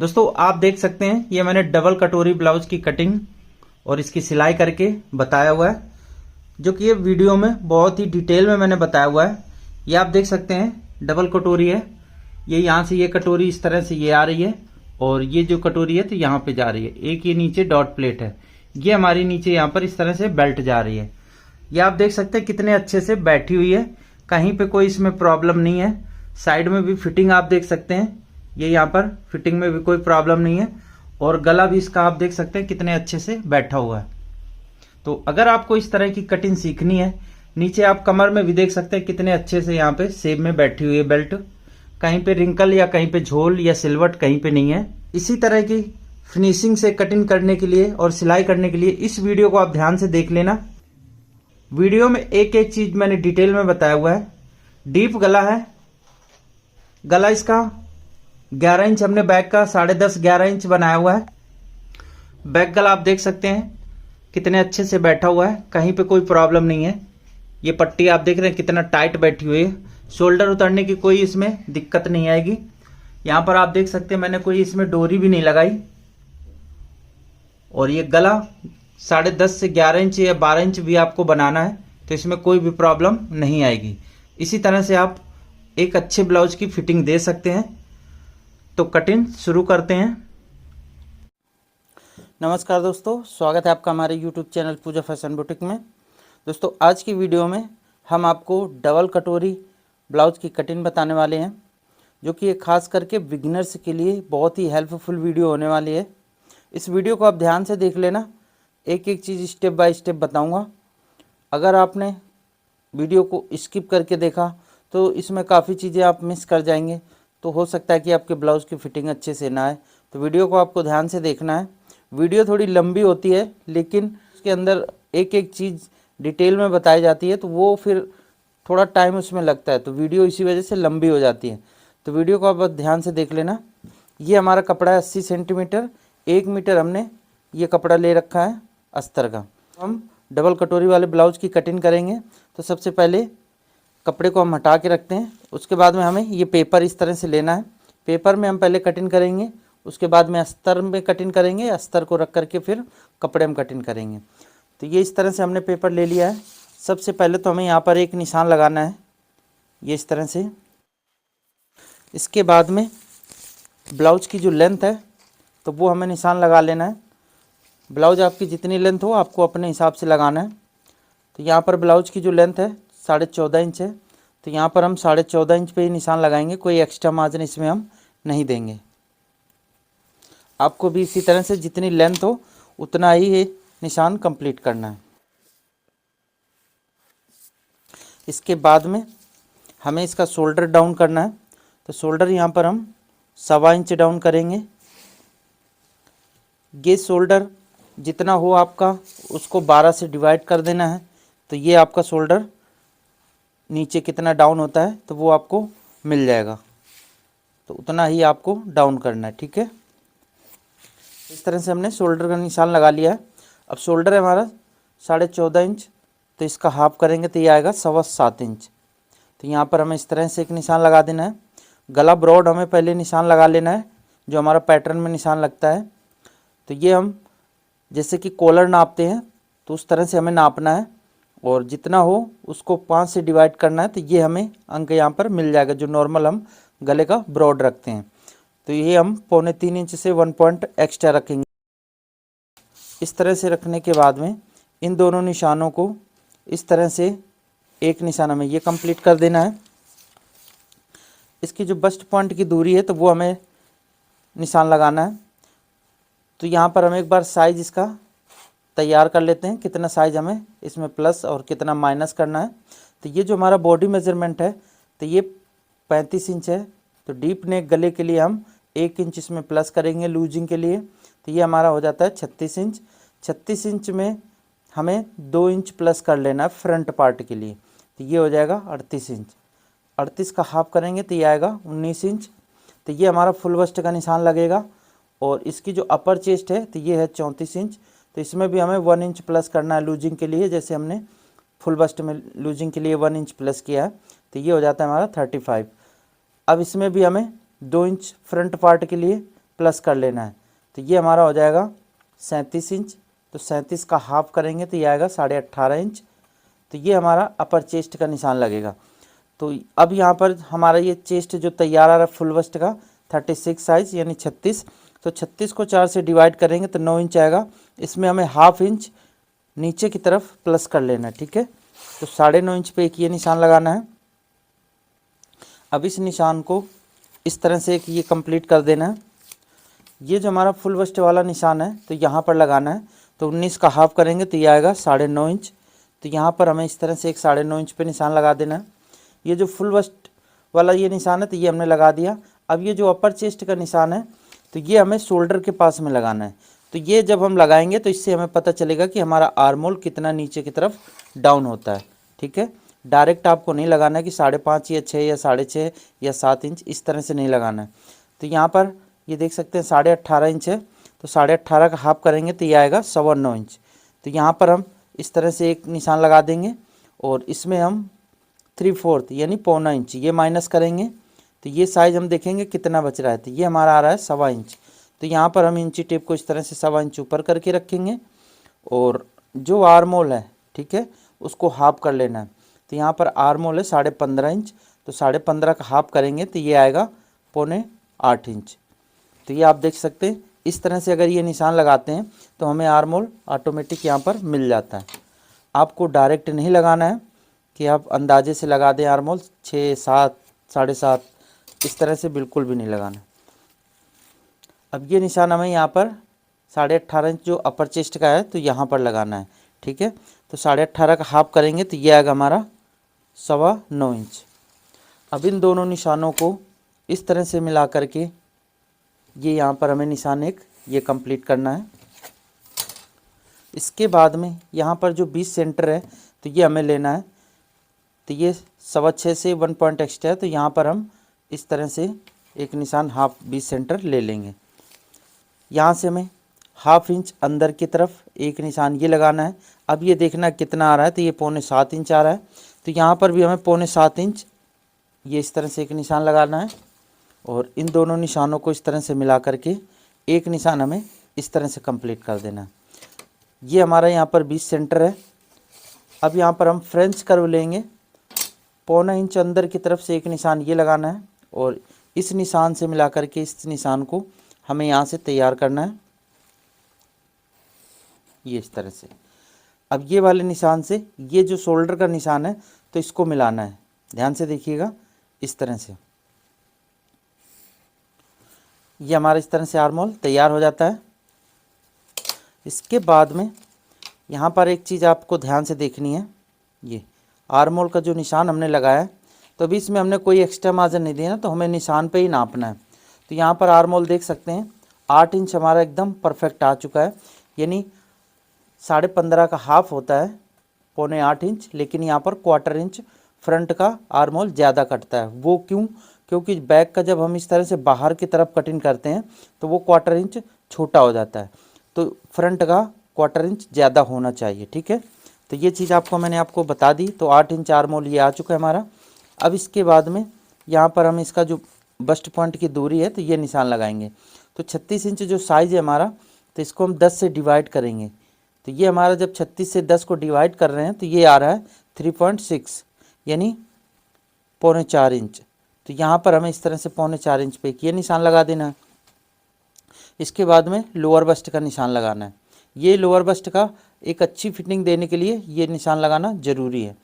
दोस्तों आप देख सकते हैं ये मैंने डबल कटोरी ब्लाउज की कटिंग और इसकी सिलाई करके बताया हुआ है, जो कि ये वीडियो में बहुत ही डिटेल में मैंने बताया हुआ है। ये आप देख सकते हैं डबल कटोरी है, ये यहाँ से ये कटोरी इस तरह से ये आ रही है और ये जो कटोरी है तो यहाँ पे जा रही है। एक ये नीचे डॉट प्लेट है, ये हमारी नीचे यहाँ पर इस तरह से बेल्ट जा रही है। ये आप देख सकते हैं कितने अच्छे से बैठी हुई है, कहीं पे कोई इसमें प्रॉब्लम नहीं है। साइड में भी फिटिंग आप देख सकते हैं, ये यहाँ पर फिटिंग में भी कोई प्रॉब्लम नहीं है और गला भी इसका आप देख सकते हैं कितने अच्छे से बैठा हुआ है। तो अगर आपको इस तरह की कटिंग सीखनी है, नीचे आप कमर में भी देख सकते हैं कितने अच्छे से यहाँ पे सेप में बैठी हुई है बेल्ट, कहीं पे रिंकल या कहीं पे झोल या सिलवट कहीं पे नहीं है। इसी तरह की फिनिशिंग से कटिंग करने के लिए और सिलाई करने के लिए इस वीडियो को आप ध्यान से देख लेना। वीडियो में एक एक चीज मैंने डिटेल में बताया हुआ है। डीप गला है, गला इसका 11 इंच हमने बैक का 10.5 11 इंच बनाया हुआ है। बैक गला आप देख सकते हैं कितने अच्छे से बैठा हुआ है, कहीं पे कोई प्रॉब्लम नहीं है। ये पट्टी आप देख रहे हैं कितना टाइट बैठी हुई है, शोल्डर उतरने की कोई इसमें दिक्कत नहीं आएगी। यहाँ पर आप देख सकते हैं मैंने कोई इसमें डोरी भी नहीं लगाई। और ये गला 10.5 से 11 इंच या 12 इंच भी आपको बनाना है तो इसमें कोई भी प्रॉब्लम नहीं आएगी। इसी तरह से आप एक अच्छे ब्लाउज की फिटिंग दे सकते हैं। तो कटिंग शुरू करते हैं। नमस्कार दोस्तों, स्वागत है आपका हमारे यूट्यूब चैनल पूजा फैशन बुटीक में। दोस्तों आज की वीडियो में हम आपको डबल कटोरी ब्लाउज की कटिंग बताने वाले हैं, जो कि एक खास करके बिगिनर्स के लिए बहुत ही हेल्पफुल वीडियो होने वाली है। इस वीडियो को आप ध्यान से देख लेना, एक एक चीज़ स्टेप बाय स्टेप बताऊंगा। अगर आपने वीडियो को स्किप करके देखा तो इसमें काफ़ी चीज़ें आप मिस कर जाएंगे, तो हो सकता है कि आपके ब्लाउज़ की फिटिंग अच्छे से ना आए। तो वीडियो को आपको ध्यान से देखना है। वीडियो थोड़ी लंबी होती है लेकिन उसके अंदर एक एक चीज़ डिटेल में बताई जाती है, तो वो फिर थोड़ा टाइम उसमें लगता है, तो वीडियो इसी वजह से लंबी हो जाती है। तो वीडियो को आप ध्यान से देख लेना। ये हमारा कपड़ा है 80 सेंटीमीटर, 1 मीटर हमने ये कपड़ा ले रखा है अस्तर का। हम डबल कटोरी वाले ब्लाउज की कटिंग करेंगे। तो सबसे पहले कपड़े को हम हटा के रखते हैं, उसके बाद में हमें ये पेपर इस तरह से लेना है। पेपर में हम पहले कटिंग करेंगे, उसके बाद में अस्तर में कटिंग करेंगे, अस्तर को रख करके फिर कपड़े में कटिंग करेंगे। तो ये इस तरह से हमने पेपर ले लिया है। सबसे पहले तो हमें यहाँ पर एक निशान लगाना है, ये इस तरह से। इसके बाद में ब्लाउज की जो लेंथ है तो वो हमें निशान लगा लेना है। ब्लाउज आपकी जितनी लेंथ हो आपको अपने हिसाब से लगाना है। तो यहाँ पर ब्लाउज की जो लेंथ है 14.5 इंच है, तो यहाँ पर हम 14.5 इंच पे ही निशान लगाएंगे, कोई एक्स्ट्रा मार्जिन इसमें हम नहीं देंगे। आपको भी इसी तरह से जितनी लेंथ हो उतना ही ये निशान कंप्लीट करना है। इसके बाद में हमें इसका शोल्डर डाउन करना है। तो शोल्डर यहाँ पर हम 1.25 इंच डाउन करेंगे। ये शोल्डर जितना हो आपका उसको 12 से डिवाइड कर देना है, तो ये आपका शोल्डर नीचे कितना डाउन होता है तो वो आपको मिल जाएगा। तो उतना ही आपको डाउन करना है, ठीक है। इस तरह से हमने शोल्डर का निशान लगा लिया है। अब शोल्डर है हमारा 14.5 इंच, तो इसका हाफ करेंगे तो ये आएगा 7.25 इंच। तो यहाँ पर हमें इस तरह से एक निशान लगा देना है। गला ब्रॉड हमें पहले निशान लगा लेना है, जो हमारा पैटर्न में निशान लगता है। तो ये हम जैसे कि कॉलर नापते हैं तो उस तरह से हमें नापना है और जितना हो उसको 5 से डिवाइड करना है, तो ये हमें अंक यहाँ पर मिल जाएगा, जो नॉर्मल हम गले का ब्रॉड रखते हैं। तो ये हम 3.25 इंच से 1 पॉइंट एक्स्ट्रा रखेंगे। इस तरह से रखने के बाद में इन दोनों निशानों को इस तरह से एक निशान हमें ये कंप्लीट कर देना है। इसकी जो बस्ट पॉइंट की दूरी है तो वो हमें निशान लगाना है। तो यहाँ पर हम एक बार साइज़ इसका तैयार कर लेते हैं, कितना साइज़ हमें इसमें प्लस और कितना माइनस करना है। तो ये जो हमारा बॉडी मेजरमेंट है तो ये 35 इंच है। तो डीप नेक गले के लिए हम 1 इंच इसमें प्लस करेंगे लूजिंग के लिए, तो ये हमारा हो जाता है 36 इंच। 36 इंच में हमें 2 इंच प्लस कर लेना है फ्रंट पार्ट के लिए, तो ये हो जाएगा 38 इंच। 38 का हाफ करेंगे तो ये आएगा 19 इंच। तो ये हमारा फुल बस्ट का निशान लगेगा। और इसकी जो अपर चेस्ट है तो ये है 34 इंच। तो इसमें भी हमें 1 इंच प्लस करना है लूजिंग के लिए, जैसे हमने फुल बस्ट में लूजिंग के लिए 1 इंच प्लस किया है, तो ये हो जाता है हमारा 35। अब इसमें भी हमें 2 इंच फ्रंट पार्ट के लिए प्लस कर लेना है। तो ये हमारा हो जाएगा 37 इंच। तो 37 का हाफ करेंगे तो ये आएगा 18.5 इंच। तो ये हमारा अपर चेस्ट का निशान लगेगा। तो अब यहाँ पर हमारा ये चेस्ट जो तैयार आ रहा है फुल बस्ट का 36 साइज यानी 36। तो 36 को 4 से डिवाइड करेंगे तो 9 इंच आएगा। इसमें हमें हाफ इंच नीचे की तरफ प्लस कर लेना है, ठीक है। तो 9.5 इंच पे एक ये निशान लगाना है। अब इस निशान को इस तरह से एक ये कंप्लीट कर देना है। ये जो हमारा फुल बस्ट वाला निशान है तो यहाँ पर लगाना है। तो 19 का हाफ करेंगे तो ये आएगा 9.5 इंच। तो यहाँ पर हमें इस तरह से एक 9.5 इंच पे निशान लगा देना है। ये जो फुल बस्ट वाला ये निशान है तो ये हमने लगा दिया। अब ये जो अपर चेस्ट का निशान है तो ये हमें शोल्डर के पास में लगाना है। तो ये जब हम लगाएंगे तो इससे हमें पता चलेगा कि हमारा आर्म होल कितना नीचे की तरफ डाउन होता है, ठीक है। डायरेक्ट आपको नहीं लगाना है कि 5.5 या 6 या 6.5 या 7 इंच, इस तरह से नहीं लगाना है। तो यहाँ पर ये देख सकते हैं 18.5 इंच है। तो 18.5 का हाफ करेंगे तो ये आएगा 9.25 इंच। तो यहाँ पर हम इस तरह से एक निशान लगा देंगे और इसमें हम 3/4 यानी 0.25 इंच ये माइनस करेंगे। तो ये साइज़ हम देखेंगे कितना बच रहा है। तो ये हमारा आ रहा है 1.25 इंच। तो यहाँ पर हम इंची टेप को इस तरह से 1.25 इंच ऊपर करके रखेंगे और जो आर्म होल है, ठीक है, उसको हाफ कर लेना है। तो यहाँ पर आर्म होल है 15.5 इंच। तो 15.5 का हाफ करेंगे तो ये आएगा 7.25 इंच। तो ये आप देख सकते हैं इस तरह से अगर ये निशान लगाते हैं तो हमें आर्म होल ऑटोमेटिक यहाँ पर मिल जाता है। आपको डायरेक्ट नहीं लगाना है कि आप अंदाजे से लगा दें आर्म होल 6, 7, 7.5, इस तरह से बिल्कुल भी नहीं लगाना। अब ये निशान हमें यहाँ पर 18.5 इंच जो अपर चेस्ट का है तो यहाँ पर लगाना है, ठीक है। तो 18.5 का हाफ करेंगे तो ये आएगा हमारा 9.25 इंच। अब इन दोनों निशानों को इस तरह से मिला करके ये यहाँ पर हमें निशान एक ये कंप्लीट करना है। इसके बाद में यहाँ पर जो 20 सेंटर है तो ये हमें लेना है। तो ये 6.25 से 1 पॉइंट एक्स्ट्रा है। तो यहाँ पर हम इस तरह से एक निशान हाफ 20 सेंटर ले लेंगे। यहाँ से हमें हाफ इंच अंदर की तरफ एक निशान ये लगाना है। अब ये देखना कितना आ रहा है तो ये 7.25 इंच आ रहा है। तो यहाँ पर भी हमें 7.25 इंच ये इस तरह से एक निशान लगाना है और इन दोनों निशानों को इस तरह से मिला करके एक निशान हमें इस तरह से कंप्लीट कर देना है। ये हमारा यहाँ पर 20 सेंटर है। अब यहाँ पर हम फ्रेंच कर्व लेंगे। 0.25 इंच अंदर की तरफ से एक निशान ये लगाना है और इस निशान से मिला करके इस निशान को हमें यहाँ से तैयार करना है, ये इस तरह से। अब ये वाले निशान से ये जो शोल्डर का निशान है तो इसको मिलाना है। ध्यान से देखिएगा इस तरह से। ये हमारा इस तरह से आर्म होल तैयार हो जाता है। इसके बाद में यहाँ पर एक चीज़ आपको ध्यान से देखनी है। ये आर्म होल का जो निशान हमने लगाया है तो अभी इसमें हमने कोई एक्स्ट्रा मार्जिन नहीं दिया ना, तो हमें निशान पे ही नापना है। तो यहाँ पर आर्म होल देख सकते हैं 8 इंच हमारा एकदम परफेक्ट आ चुका है। यानी 15.5 का हाफ होता है 7.25 इंच, लेकिन यहाँ पर 1/4 इंच फ्रंट का आर्म होल ज़्यादा कटता है। वो क्यों? क्योंकि बैक का जब हम इस तरह से बाहर की तरफ कटिंग करते हैं तो वो 1/4 इंच छोटा हो जाता है। तो फ्रंट का 1/4 इंच ज़्यादा होना चाहिए, ठीक है। तो ये चीज़ मैंने आपको बता दी। तो 8 इंच आर्म होल ये आ चुका है हमारा। अब इसके बाद में यहाँ पर हम इसका जो बस्ट पॉइंट की दूरी है तो ये निशान लगाएंगे। तो 36 इंच जो साइज़ है हमारा तो इसको हम 10 से डिवाइड करेंगे। तो ये हमारा जब 36 से 10 को डिवाइड कर रहे हैं तो ये आ रहा है 3.6 यानी 4.25 इंच। तो यहाँ पर हमें इस तरह से 4.25 इंच पे ये निशान लगा देना है। इसके बाद में लोअर बस्ट का निशान लगाना है। ये लोअर बस्ट का एक अच्छी फिटिंग देने के लिए ये निशान लगाना ज़रूरी है।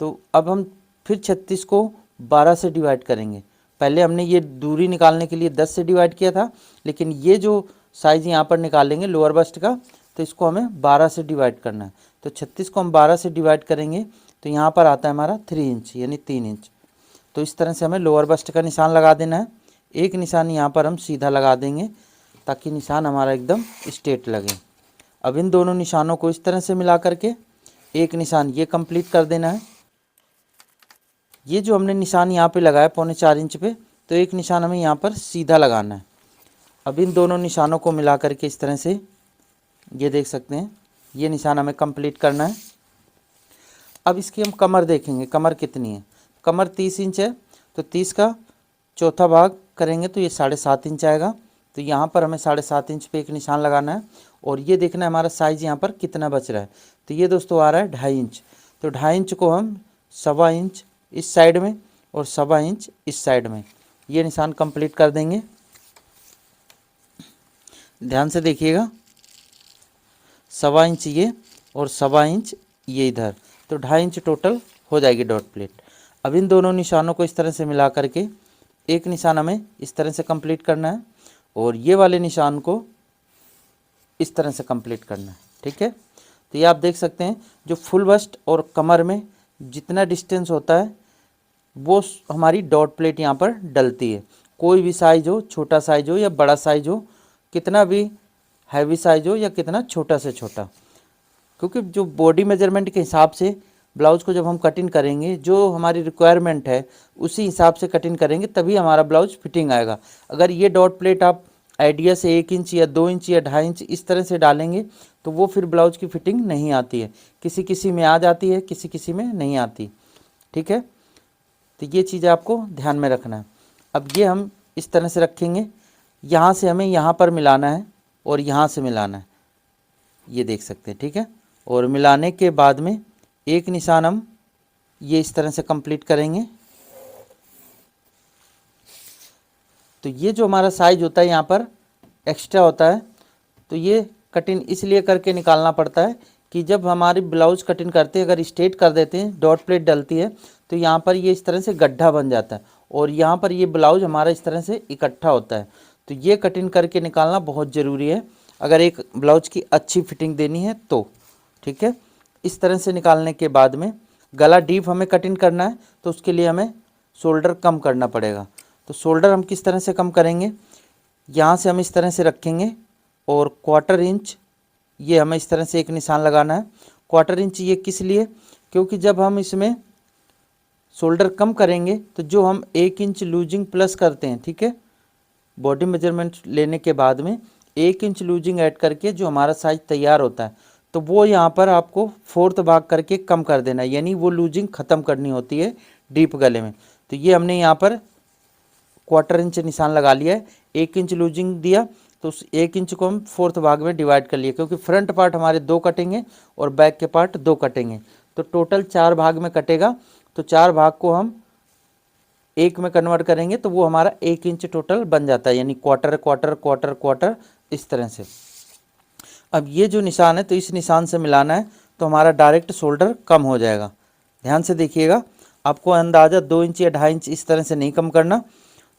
तो अब हम फिर 36 को 12 से डिवाइड करेंगे। पहले हमने ये दूरी निकालने के लिए 10 से डिवाइड किया था, लेकिन ये जो साइज़ यहाँ पर निकालेंगे लोअर बस्ट का तो इसको हमें 12 से डिवाइड करना है। तो 36 को हम 12 से डिवाइड करेंगे तो यहाँ पर आता है हमारा 3 इंच यानी 3 इंच। तो इस तरह से हमें लोअर बस्ट का निशान लगा देना है। एक निशान यहाँ पर हम सीधा लगा देंगे ताकि निशान हमारा एकदम स्ट्रेट लगे। अब इन दोनों निशानों को इस तरह से मिला करके एक निशान ये कंप्लीट कर देना है। ये जो हमने निशान यहाँ पे लगाया 4.25 इंच पे, तो एक निशान हमें यहाँ पर सीधा लगाना है। अब इन दोनों निशानों को मिला करके इस तरह से ये देख सकते हैं ये निशान हमें कंप्लीट करना है। अब इसकी हम कमर देखेंगे, कमर कितनी है। कमर 30 इंच है तो 30 का चौथा भाग करेंगे तो ये 7.5 इंच आएगा। तो तो यहाँ पर हमें 7.5 इंच पे एक निशान लगाना है और ये देखना है हमारा साइज़ यहाँ पर कितना बच रहा है। तो ये दोस्तों आ रहा है 2.5 इंच। तो 2.5 इंच को हम 1.25 इंच इस साइड में और 1.25 इंच इस साइड में ये निशान कंप्लीट कर देंगे। ध्यान से देखिएगा, 1.25 इंच ये और 1.25 इंच ये इधर, तो 2.5 इंच टोटल हो जाएगी डॉट प्लेट। अब इन दोनों निशानों को इस तरह से मिला करके एक निशान हमें इस तरह से कंप्लीट करना है और ये वाले निशान को इस तरह से कंप्लीट करना है। ठीक है, तो ये आप देख सकते हैं जो फुल बस्ट और कमर में जितना डिस्टेंस होता है वो हमारी डॉट प्लेट यहाँ पर डलती है। कोई भी साइज हो, छोटा साइज हो या बड़ा साइज हो, कितना भी हैवी साइज हो या कितना छोटा से छोटा, क्योंकि जो बॉडी मेजरमेंट के हिसाब से ब्लाउज़ को जब हम कटिंग करेंगे, जो हमारी रिक्वायरमेंट है उसी हिसाब से कटिंग करेंगे तभी हमारा ब्लाउज फिटिंग आएगा। अगर ये डॉट प्लेट आप आइडिया से 1 इंच या 2 इंच या 2.5 इंच इस तरह से डालेंगे तो वो फिर ब्लाउज की फिटिंग नहीं आती है। किसी किसी में आ जाती है, किसी किसी में नहीं आती। ठीक है, तो ये चीज़ आपको ध्यान में रखना है। अब ये हम इस तरह से रखेंगे, यहाँ से हमें यहाँ पर मिलाना है और यहाँ से मिलाना है, ये देख सकते हैं। ठीक है, और मिलाने के बाद में एक निशान हम ये इस तरह से कंप्लीट करेंगे। तो ये जो हमारा साइज होता है यहाँ पर एक्स्ट्रा होता है, तो ये कटिंग इसलिए करके निकालना पड़ता है कि जब हमारी ब्लाउज कटिंग करते हैं अगर स्ट्रेट कर देते हैं, डॉट प्लेट डलती है तो यहाँ पर ये इस तरह से गड्ढा बन जाता है और यहाँ पर ये ब्लाउज हमारा इस तरह से इकट्ठा होता है। तो ये कटिंग करके निकालना बहुत ज़रूरी है अगर एक ब्लाउज की अच्छी फिटिंग देनी है तो। ठीक है, इस तरह से निकालने के बाद में गला डीप हमें कटिंग करना है तो उसके लिए हमें शोल्डर कम करना पड़ेगा। तो शोल्डर हम किस तरह से कम करेंगे, यहाँ से हम इस तरह से रखेंगे और 1/4 इंच ये हमें इस तरह से एक निशान लगाना है। 1/4 इंच ये किस लिए, क्योंकि जब हम इसमें शोल्डर कम करेंगे तो जो हम 1 इंच लूजिंग प्लस करते हैं, ठीक है, बॉडी मेजरमेंट लेने के बाद में 1 इंच लूजिंग ऐड करके जो हमारा साइज तैयार होता है तो वो यहाँ पर आपको 4th भाग करके कम कर देना है, यानी वो लूजिंग ख़त्म करनी होती है डीप गले में। तो ये हमने यहाँ पर 1/4 इंच निशान लगा लिया है। 1 इंच लूजिंग दिया तो उस 1 इंच को हम 4th भाग में डिवाइड कर लिए, क्योंकि फ्रंट पार्ट हमारे 2 कटेंगे और बैक के पार्ट 2 कटेंगे, तो टोटल 4 भाग में कटेगा। तो 4 भाग को हम 1 में कन्वर्ट करेंगे तो वो हमारा 1 इंच टोटल बन जाता है, यानी क्वार्टर क्वार्टर क्वार्टर क्वार्टर इस तरह से। अब ये जो निशान है तो इस निशान से मिलाना है तो हमारा डायरेक्ट शोल्डर कम हो जाएगा। ध्यान से देखिएगा, आपको अंदाज़ा 2 इंच या 2.5 इंच इस तरह से नहीं कम करना।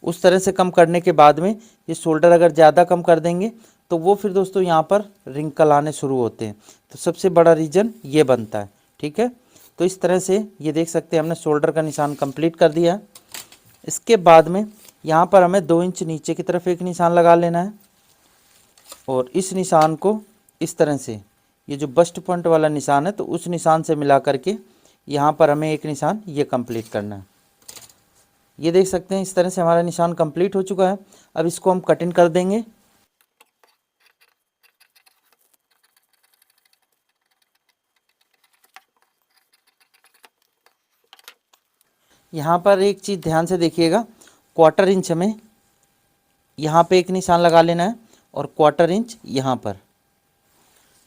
उस तरह से कम करने के बाद में ये शोल्डर अगर ज़्यादा कम कर देंगे तो वो फिर दोस्तों यहाँ पर रिंकल आने शुरू होते हैं, तो सबसे बड़ा रीज़न ये बनता है। ठीक है, तो इस तरह से ये देख सकते हैं हमने शोल्डर का निशान कंप्लीट कर दिया है। इसके बाद में यहाँ पर हमें 2 इंच नीचे की तरफ एक निशान लगा लेना है और इस निशान को इस तरह से, ये जो बस्ट पॉइंट वाला निशान है तो उस निशान से मिला करके यहाँ पर हमें एक निशान ये कंप्लीट करना है। ये देख सकते हैं इस तरह से हमारा निशान कंप्लीट हो चुका है। अब इसको हम कटिंग कर देंगे। यहाँ पर एक चीज़ ध्यान से देखिएगा, 1/4 इंच हमें यहाँ पे एक निशान लगा लेना है और 1/4 इंच यहाँ पर।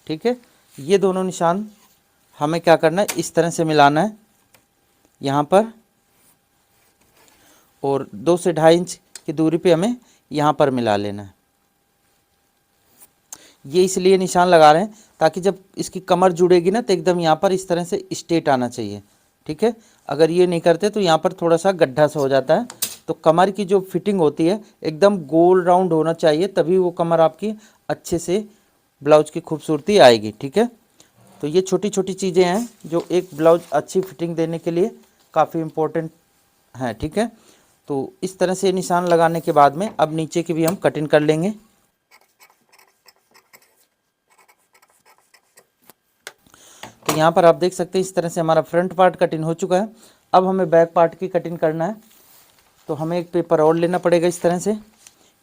ठीक है, ये दोनों निशान हमें क्या करना है, इस तरह से मिलाना है यहाँ पर, और 2 से 2.5 इंच की दूरी पे हमें यहाँ पर मिला लेना है। ये इसलिए निशान लगा रहे हैं ताकि जब इसकी कमर जुड़ेगी ना तो एकदम यहाँ पर इस तरह से स्ट्रेट आना चाहिए। ठीक है, अगर ये नहीं करते तो यहाँ पर थोड़ा सा गड्ढा सा हो जाता है। तो कमर की जो फिटिंग होती है एकदम गोल राउंड होना चाहिए, तभी वो कमर आपकी अच्छे से ब्लाउज की खूबसूरती आएगी। ठीक है, तो ये छोटी छोटी चीज़ें हैं जो एक ब्लाउज अच्छी फिटिंग देने के लिए काफ़ी इम्पोर्टेंट हैं। ठीक है, तो इस तरह से निशान लगाने के बाद में अब नीचे की भी हम कटिंग कर लेंगे। तो यहाँ पर आप देख सकते हैं इस तरह से हमारा फ्रंट पार्ट कटिंग हो चुका है। अब हमें बैक पार्ट की कटिंग करना है, तो हमें एक पेपर और लेना पड़ेगा इस तरह से।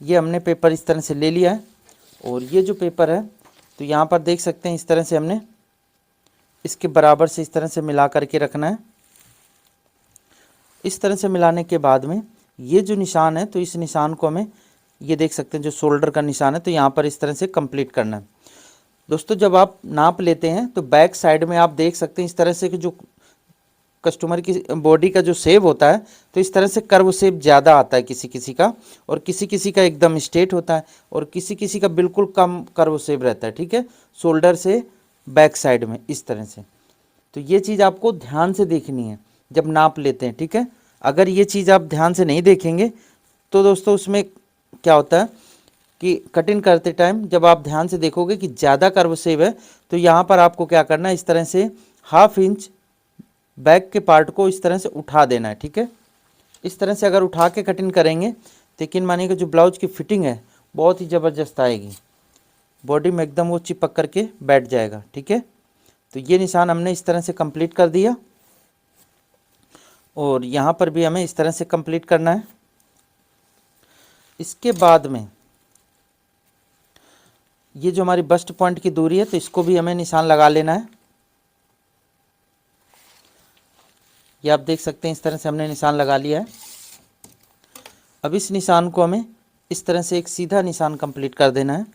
ये हमने पेपर इस तरह से ले लिया है और ये जो पेपर है तो यहाँ पर देख सकते हैं इस तरह से हमने इसके बराबर से इस तरह से मिला करके रखना है। इस तरह से मिलाने के बाद में ये जो निशान है तो इस निशान को हमें ये देख सकते हैं जो शोल्डर का निशान है, तो यहाँ पर इस तरह से कंप्लीट करना है। दोस्तों जब आप नाप लेते हैं तो बैक साइड में आप देख सकते हैं इस तरह से कि जो कस्टमर की बॉडी का जो शेप होता है तो इस तरह से कर्व शेप ज़्यादा आता है किसी किसी का, और किसी किसी का एकदम स्ट्रेट होता है, और किसी किसी का बिल्कुल कम कर्व शेप रहता है। ठीक है, शोल्डर से बैक साइड में इस तरह से। तो ये चीज़ आपको ध्यान से देखनी है जब नाप लेते हैं। ठीक है, अगर ये चीज़ आप ध्यान से नहीं देखेंगे तो दोस्तों उसमें क्या होता है कि कटिंग करते टाइम जब आप ध्यान से देखोगे कि ज़्यादा कर्व शेप है तो यहाँ पर आपको क्या करना है, इस तरह से 1/2 इंच बैक के पार्ट को इस तरह से उठा देना है। ठीक है, इस तरह से अगर उठा के कटिंग करेंगे तो यकीन मानिएगा जो ब्लाउज की फिटिंग है बहुत ही ज़बरदस्त आएगी, बॉडी में एकदम वो चिपक करके बैठ जाएगा। ठीक है, तो ये निशान हमने इस तरह से कंप्लीट कर दिया, और यहाँ पर भी हमें इस तरह से कंप्लीट करना है। इसके बाद में ये जो हमारी बस्ट पॉइंट की दूरी है तो इसको भी हमें निशान लगा लेना है। ये आप देख सकते हैं इस तरह से हमने निशान लगा लिया है। अब इस निशान को हमें इस तरह से एक सीधा निशान कंप्लीट कर देना है।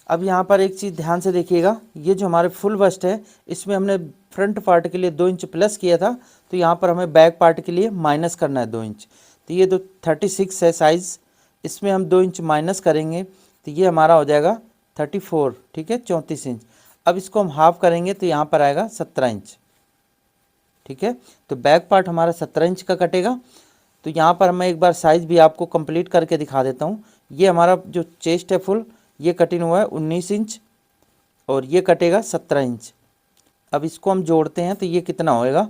अब यहाँ पर एक चीज़ ध्यान से देखिएगा, ये जो हमारे फुल बस्ट है इसमें हमने फ्रंट पार्ट के लिए 2 इंच प्लस किया था, तो यहाँ पर हमें बैक पार्ट के लिए माइनस करना है 2 इंच। तो ये 36 है साइज़, इसमें हम 2 इंच माइनस करेंगे तो ये हमारा हो जाएगा 34। ठीक है, 34 इंच। अब इसको हम हाफ करेंगे तो यहाँ पर आएगा 17 इंच। ठीक है, तो बैक पार्ट हमारा 17 इंच का कटेगा। तो यहाँ पर मैं एक बार साइज़ भी आपको कंप्लीट करके दिखा देता हूँ। ये हमारा जो चेस्ट है फुल, ये कटिंग हुआ है 19 इंच, और ये कटेगा 17 इंच। अब इसको हम जोड़ते हैं तो ये कितना होएगा,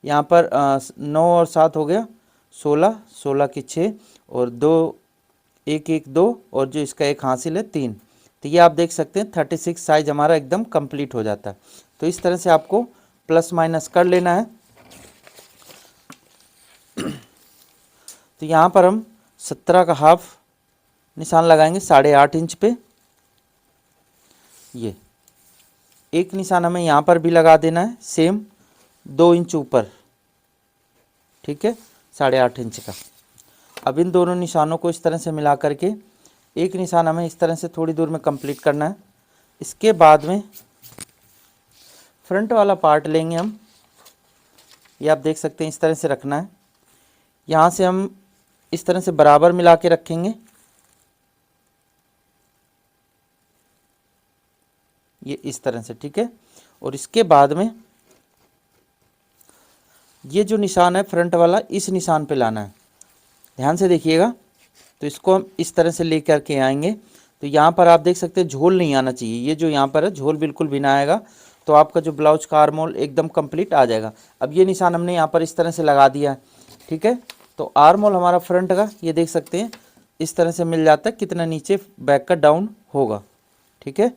यहाँ पर 9 और 7 हो गया 16, 16 की 6 और 2, 1 1 2, और जो इसका एक हासिल है 3। तो ये आप देख सकते हैं 36 साइज हमारा एकदम कंप्लीट हो जाता है। तो इस तरह से आपको प्लस माइनस कर लेना है। तो यहाँ पर हम 17 का हाफ निशान लगाएंगे 8.5 इंच पे। ये एक निशान हमें यहाँ पर भी लगा देना है सेम 2 इंच ऊपर। ठीक है, 8.5 इंच का। अब इन दोनों निशानों को इस तरह से मिला करके एक निशान हमें इस तरह से थोड़ी दूर में कंप्लीट करना है। इसके बाद में फ्रंट वाला पार्ट लेंगे हम, ये आप देख सकते हैं इस तरह से रखना है। यहाँ से हम इस तरह से बराबर मिला के रखेंगे, ये इस तरह से। ठीक है, और इसके बाद में ये जो निशान है फ्रंट वाला, इस निशान पे लाना है, ध्यान से देखिएगा। तो इसको हम इस तरह से लेकर के आएंगे तो यहाँ पर आप देख सकते हैं झोल नहीं आना चाहिए, ये जो यहाँ पर है झोल बिल्कुल भी ना आएगा, तो आपका जो ब्लाउज का आर्म होल एकदम कंप्लीट आ जाएगा। अब ये निशान हमने यहाँ पर इस तरह से लगा दिया है। ठीक है, तो आर्म होल हमारा फ्रंट का ये देख सकते हैं इस तरह से मिल जाता है, कितना नीचे बैक का डाउन होगा। ठीक है,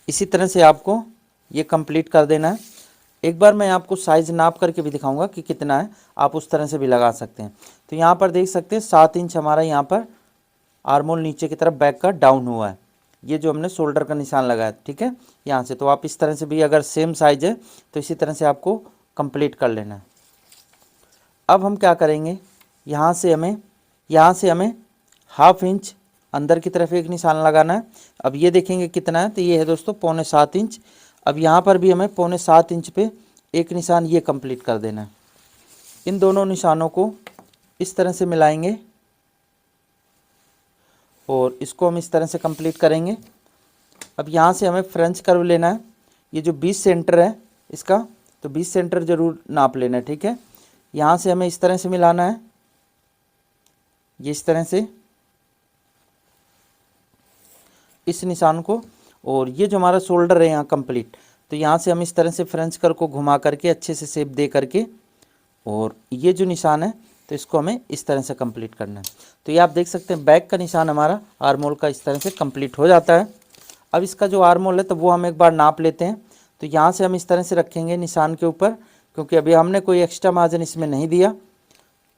इसी तरह से आपको ये कंप्लीट कर देना है। एक बार मैं आपको साइज़ नाप करके भी दिखाऊंगा कि कितना है, आप उस तरह से भी लगा सकते हैं। तो यहाँ पर देख सकते हैं 7 इंच हमारा यहाँ पर आर्म होल नीचे की तरफ बैक का डाउन हुआ है, ये जो हमने शोल्डर का निशान लगाया। ठीक है, यहाँ से तो आप इस तरह से भी अगर सेम साइज़ है तो इसी तरह से आपको कंप्लीट कर लेना है। अब हम क्या करेंगे, यहाँ से हमें 1/2 इंच अंदर की तरफ एक निशान लगाना है। अब ये देखेंगे कितना है, तो ये है दोस्तों 7.25 इंच। अब यहाँ पर भी हमें 7.25 इंच पे एक निशान ये कंप्लीट कर देना है। इन दोनों निशानों को इस तरह से मिलाएंगे और इसको हम इस तरह से कंप्लीट करेंगे। अब यहाँ से हमें फ्रेंच कर्व लेना है, ये जो 20 सेंटर है इसका, तो 20 सेंटर ज़रूर नाप लेना है। ठीक है, यहाँ से हमें इस तरह से मिलाना है, ये इस तरह से इस निशान को, और ये जो हमारा शोल्डर है यहाँ कंप्लीट, तो यहाँ से हम इस तरह से फ्रेंच कर्व को घुमा करके अच्छे से शेप दे करके, और ये जो निशान है तो इसको हमें इस तरह से कंप्लीट करना है। तो ये आप देख सकते हैं बैक का निशान हमारा आर्म होल का इस तरह से कंप्लीट हो जाता है। अब इसका जो आर्म होल है तो वो हम एक बार नाप लेते हैं। तो यहाँ से हम इस तरह से रखेंगे निशान के ऊपर, क्योंकि अभी हमने कोई एक्स्ट्रा मार्जिन इसमें नहीं दिया,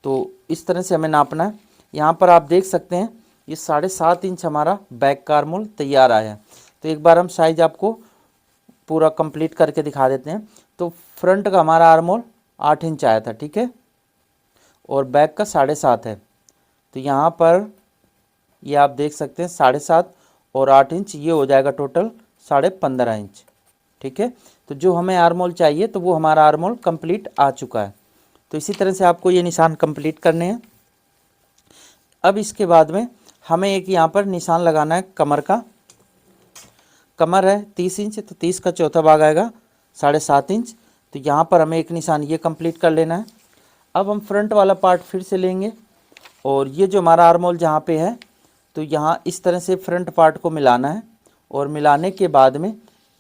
तो इस तरह से हमें नापना है। यहाँ पर आप देख सकते हैं ये 7.5 इंच हमारा बैक का आर्म होल तैयार आया है। तो एक बार हम साइज आपको पूरा कंप्लीट करके दिखा देते हैं। तो फ्रंट का हमारा आर्म होल 8 इंच आया था। ठीक है, और बैक का 7.5 है। तो यहाँ पर ये आप देख सकते हैं 7.5 और 8 इंच, ये हो जाएगा टोटल 15.5 इंच। ठीक है, तो जो हमें आर्मोल चाहिए तो वो हमारा आर्मोल कंप्लीट आ चुका है। तो इसी तरह से आपको ये निशान कंप्लीट करने हैं। अब इसके बाद में हमें एक यहाँ पर निशान लगाना है कमर का। कमर है 30 इंच, तो 30 का चौथा भाग आएगा 7.5 इंच। तो यहाँ पर हमें एक निशान ये कंप्लीट कर लेना है। अब हम फ्रंट वाला पार्ट फिर से लेंगे और ये जो हमारा आर्मोल जहाँ पे है, तो यहाँ इस तरह से फ्रंट पार्ट को मिलाना है और मिलाने के बाद में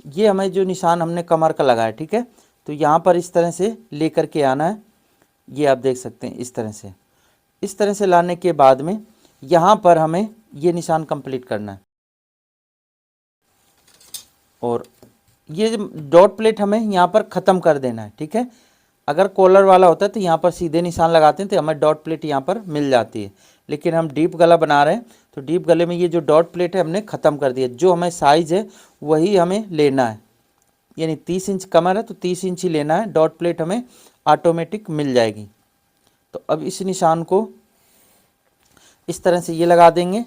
ये हमें जो निशान हमने कमर का लगाया, ठीक है, तो यहाँ पर इस तरह से ले कर के आना है। ये आप देख सकते हैं इस तरह से लाने के बाद में यहाँ पर हमें ये निशान कंप्लीट करना है। और ये डॉट प्लेट हमें यहाँ पर ख़त्म कर देना है। ठीक है, अगर कॉलर वाला होता है तो यहाँ पर सीधे निशान लगाते हैं तो हमें डॉट प्लेट यहाँ पर मिल जाती है, लेकिन हम डीप गला बना रहे हैं तो डीप गले में ये जो डॉट प्लेट है हमने ख़त्म कर दिया। जो हमें साइज़ है वही हमें लेना है, यानी 30 इंच कमर है तो 30 इंच ही लेना है। डॉट प्लेट हमें ऑटोमेटिक मिल जाएगी। तो अब इस निशान को इस तरह से ये लगा देंगे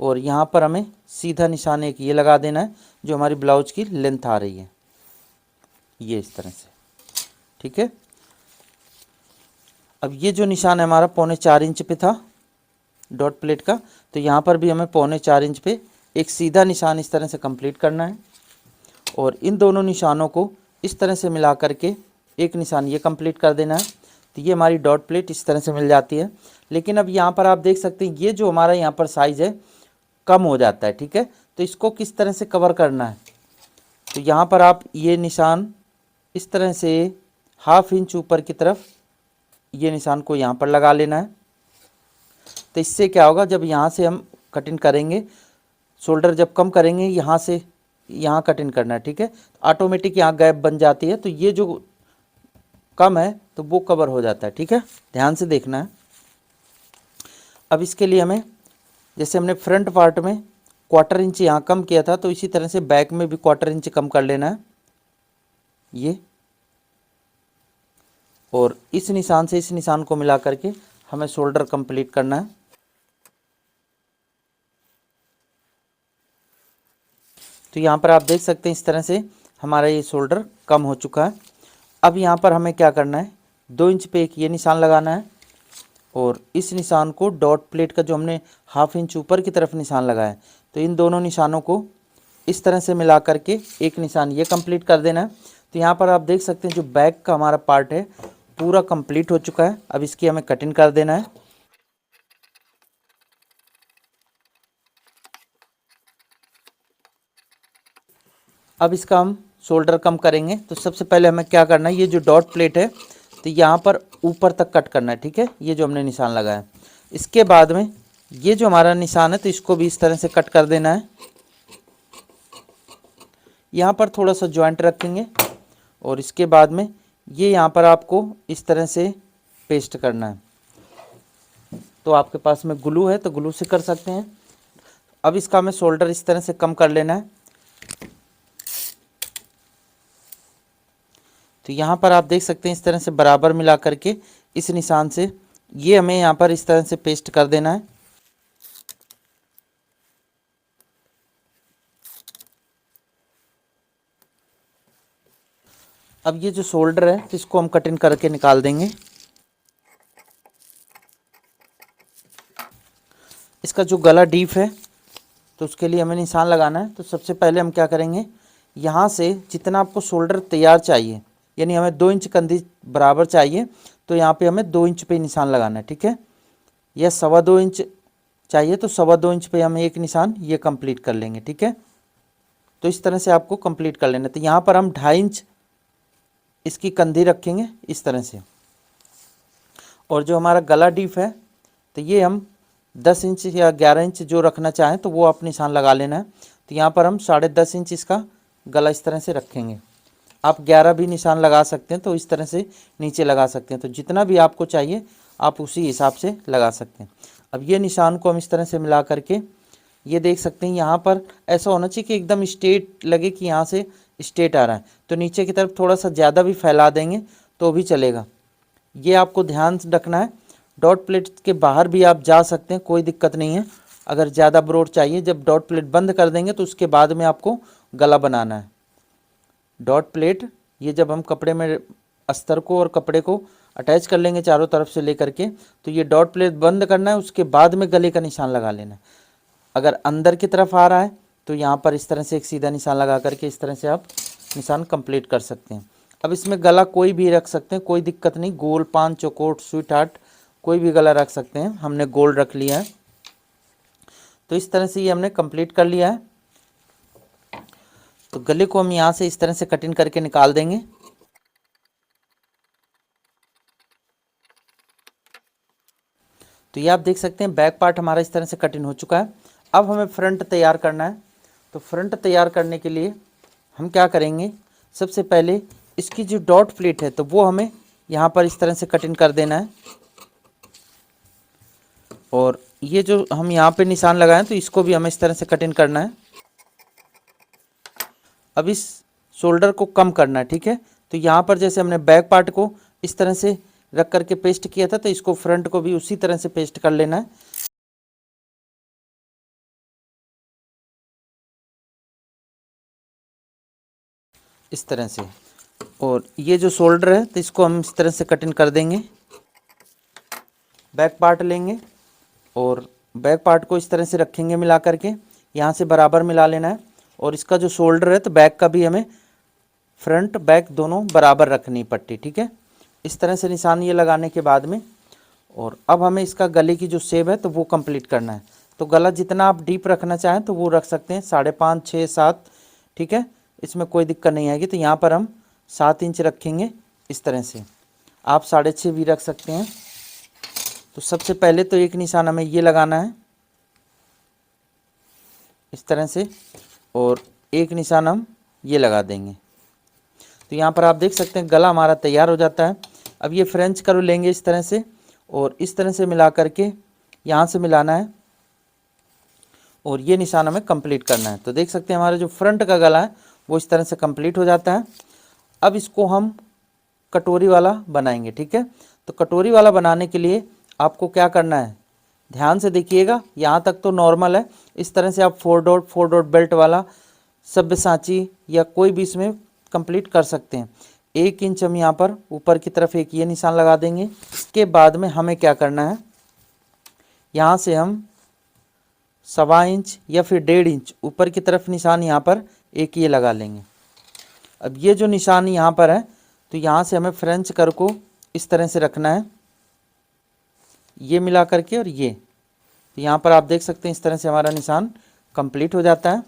और यहाँ पर हमें सीधा निशान एक ये लगा देना है जो हमारी ब्लाउज की लेंथ आ रही है, ये इस तरह से। ठीक है, अब ये जो निशान है हमारा 4.25 इंच पे था डॉट प्लेट का, तो यहाँ पर भी हमें 4.25 इंच पे एक सीधा निशान इस तरह से कंप्लीट करना है और इन दोनों निशानों को इस तरह से मिला करके एक निशान ये कंप्लीट कर देना है। तो ये हमारी डॉट प्लेट इस तरह से मिल जाती है। लेकिन अब यहाँ पर आप देख सकते हैं ये जो हमारा यहाँ पर साइज़ है कम हो जाता है। ठीक है, तो इसको किस तरह से कवर करना है, तो यहाँ पर आप ये निशान इस तरह से 1/2 इंच ऊपर की तरफ ये निशान को यहाँ पर लगा लेना है। तो इससे क्या होगा, जब यहाँ से हम कटिंग करेंगे, शोल्डर जब कम करेंगे यहाँ से यहाँ कटिंग करना है, ठीक है, ऑटोमेटिक यहाँ गैप बन जाती है, तो ये जो कम है तो वो कवर हो जाता है। ठीक है, ध्यान से देखना है। अब इसके लिए हमें, जैसे हमने फ्रंट पार्ट में 1/4 इंच यहाँ कम किया था, तो इसी तरह से बैक में भी 1/4 इंच कम कर लेना है ये। और इस निशान से इस निशान को मिला करके हमें शोल्डर कंप्लीट करना है। तो यहाँ पर आप देख सकते हैं इस तरह से हमारा ये शोल्डर कम हो चुका है। अब यहाँ पर हमें क्या करना है, 2 इंच पे एक ये निशान लगाना है और इस निशान को डॉट प्लेट का जो हमने 1/2 इंच ऊपर की तरफ निशान लगाया है, तो इन दोनों निशानों को इस तरह से मिला करके एक निशान ये कंप्लीट कर देना है। तो यहाँ पर आप देख सकते हैं जो बैक का हमारा पार्ट है पूरा कंप्लीट हो चुका है। अब इसकी हमें कटिंग कर देना है। अब इसका हम शोल्डर कम करेंगे, तो सबसे पहले हमें क्या करना है, ये जो डॉट प्लेट है तो यहाँ पर ऊपर तक कट करना है। ठीक है, ये जो हमने निशान लगाया है, इसके बाद में ये जो हमारा निशान है तो इसको भी इस तरह से कट कर देना है। यहाँ पर थोड़ा सा जॉइंट रखेंगे और इसके बाद में ये यहाँ पर आपको इस तरह से पेस्ट करना है। तो आपके पास में ग्लू है तो ग्लू से कर सकते हैं। अब इसका हमें शोल्डर इस तरह से कम कर लेना है। तो यहाँ पर आप देख सकते हैं इस तरह से बराबर मिला करके इस निशान से ये हमें यहाँ पर इस तरह से पेस्ट कर देना है। अब ये जो शोल्डर है तो इसको हम कटिंग करके निकाल देंगे। इसका जो गला डीप है तो उसके लिए हमें निशान लगाना है। तो सबसे पहले हम क्या करेंगे, यहाँ से जितना आपको शोल्डर तैयार चाहिए, यानी हमें 2 इंच कंधी बराबर चाहिए, तो यहाँ पे हमें 2 इंच पे निशान लगाना है। ठीक है, यह 2.25 इंच चाहिए तो 2.25 इंच पे हम एक निशान ये कंप्लीट कर लेंगे। ठीक है, तो इस तरह से आपको कंप्लीट कर लेना। तो यहाँ पर हम 2.5 इंच इसकी कंधी रखेंगे इस तरह से, और जो हमारा गला डीप है तो ये हम 10 इंच या 11 इंच जो रखना चाहें तो वो आप निशान लगा लेना है। तो यहाँ पर हम 10.5 इंच इसका गला इस तरह से रखेंगे। आप 11 भी निशान लगा सकते हैं, तो इस तरह से नीचे लगा सकते हैं। तो जितना भी आपको चाहिए आप उसी हिसाब से लगा सकते हैं। अब ये निशान को हम इस तरह से मिला करके ये देख सकते हैं, यहाँ पर ऐसा होना चाहिए कि एकदम स्ट्रेट लगे कि यहाँ से स्ट्रेट आ रहा है। तो नीचे की तरफ थोड़ा सा ज़्यादा भी फैला देंगे तो भी चलेगा, ये आपको ध्यान रखना है। डॉट प्लेट के बाहर भी आप जा सकते हैं, कोई दिक्कत नहीं है। अगर ज़्यादा ब्रॉड चाहिए, जब डॉट प्लेट बंद कर देंगे तो उसके बाद में आपको गला बनाना है। डॉट प्लेट ये जब हम कपड़े में अस्तर को और कपड़े को अटैच कर लेंगे चारों तरफ से लेकर के, तो ये डॉट प्लेट बंद करना है, उसके बाद में गले का निशान लगा लेना है। अगर अंदर की तरफ आ रहा है तो यहाँ पर इस तरह से एक सीधा निशान लगा करके इस तरह से आप निशान कंप्लीट कर सकते हैं। अब इसमें गला कोई भी रख सकते हैं, कोई दिक्कत नहीं, गोल, पान, चौकोट, स्वीट हार्ट, कोई भी गला रख सकते हैं। हमने गोल रख लिया है। तो इस तरह से ये हमने कंप्लीट कर लिया है। तो गले को हम यहाँ से इस तरह से कटिंग करके निकाल देंगे। तो ये आप देख सकते हैं बैक पार्ट हमारा इस तरह से कटिंग हो चुका है। अब हमें फ्रंट तैयार करना है। तो फ्रंट तैयार करने के लिए हम क्या करेंगे, सबसे पहले इसकी जो डॉट प्लेट है तो वो हमें यहाँ पर इस तरह से कटिंग कर देना है। और ये जो हम यहाँ पे निशान लगाएं तो इसको भी हमें इस तरह से कटिंग करना है। अब इस शोल्डर को कम करना है, ठीक है। तो यहाँ पर जैसे हमने बैक पार्ट को इस तरह से रख करके पेस्ट किया था, तो इसको फ्रंट को भी उसी तरह से पेस्ट कर लेना है। इस तरह से। और ये जो शोल्डर है तो इसको हम इस तरह से कटिंग कर देंगे। बैक पार्ट लेंगे और बैक पार्ट को इस तरह से रखेंगे मिला करके, यहाँ से बराबर मिला लेना है। और इसका जो शोल्डर है तो बैक का भी हमें फ्रंट बैक दोनों बराबर रखनी पट्टी, ठीक है। इस तरह से निशान ये लगाने के बाद में, और अब हमें इसका गले की जो शेप है तो वो कंप्लीट करना है। तो गला जितना आप डीप रखना चाहें तो वो रख सकते हैं, 5.5, 6, 7, ठीक है, इसमें कोई दिक्कत नहीं आएगी। तो यहाँ पर हम 7 इंच रखेंगे इस तरह से, आप 6.5 भी रख सकते हैं। तो सबसे पहले तो एक निशान हमें ये लगाना है इस तरह से, और एक निशान हम ये लगा देंगे। तो यहाँ पर आप देख सकते हैं गला हमारा तैयार हो जाता है। अब ये फ्रेंच कर्व लेंगे इस तरह से, और इस तरह से मिला करके यहाँ से मिलाना है, और ये निशान हमें कंप्लीट करना है। तो देख सकते हैं हमारा जो फ्रंट का गला है वो इस तरह से कंप्लीट हो जाता है। अब इसको हम कटोरी वाला बनाएंगे, ठीक है। तो कटोरी वाला बनाने के लिए आपको क्या करना है, ध्यान से देखिएगा। यहाँ तक तो नॉर्मल है, इस तरह से आप 4 डॉट बेल्ट वाला सब्यसाची या कोई भी इसमें कंप्लीट कर सकते हैं। 1 इंच हम यहाँ पर ऊपर की तरफ एक ये निशान लगा देंगे। इसके बाद में हमें क्या करना है, यहाँ से हम 1.25 इंच या फिर 1.5 इंच ऊपर की तरफ निशान यहाँ पर एक ये लगा लेंगे। अब ये जो निशान यहाँ पर है तो यहाँ से हमें फ्रेंच कर्व को इस तरह से रखना है, ये मिला करके, और ये। तो यहाँ पर आप देख सकते हैं इस तरह से हमारा निशान कंप्लीट हो जाता है।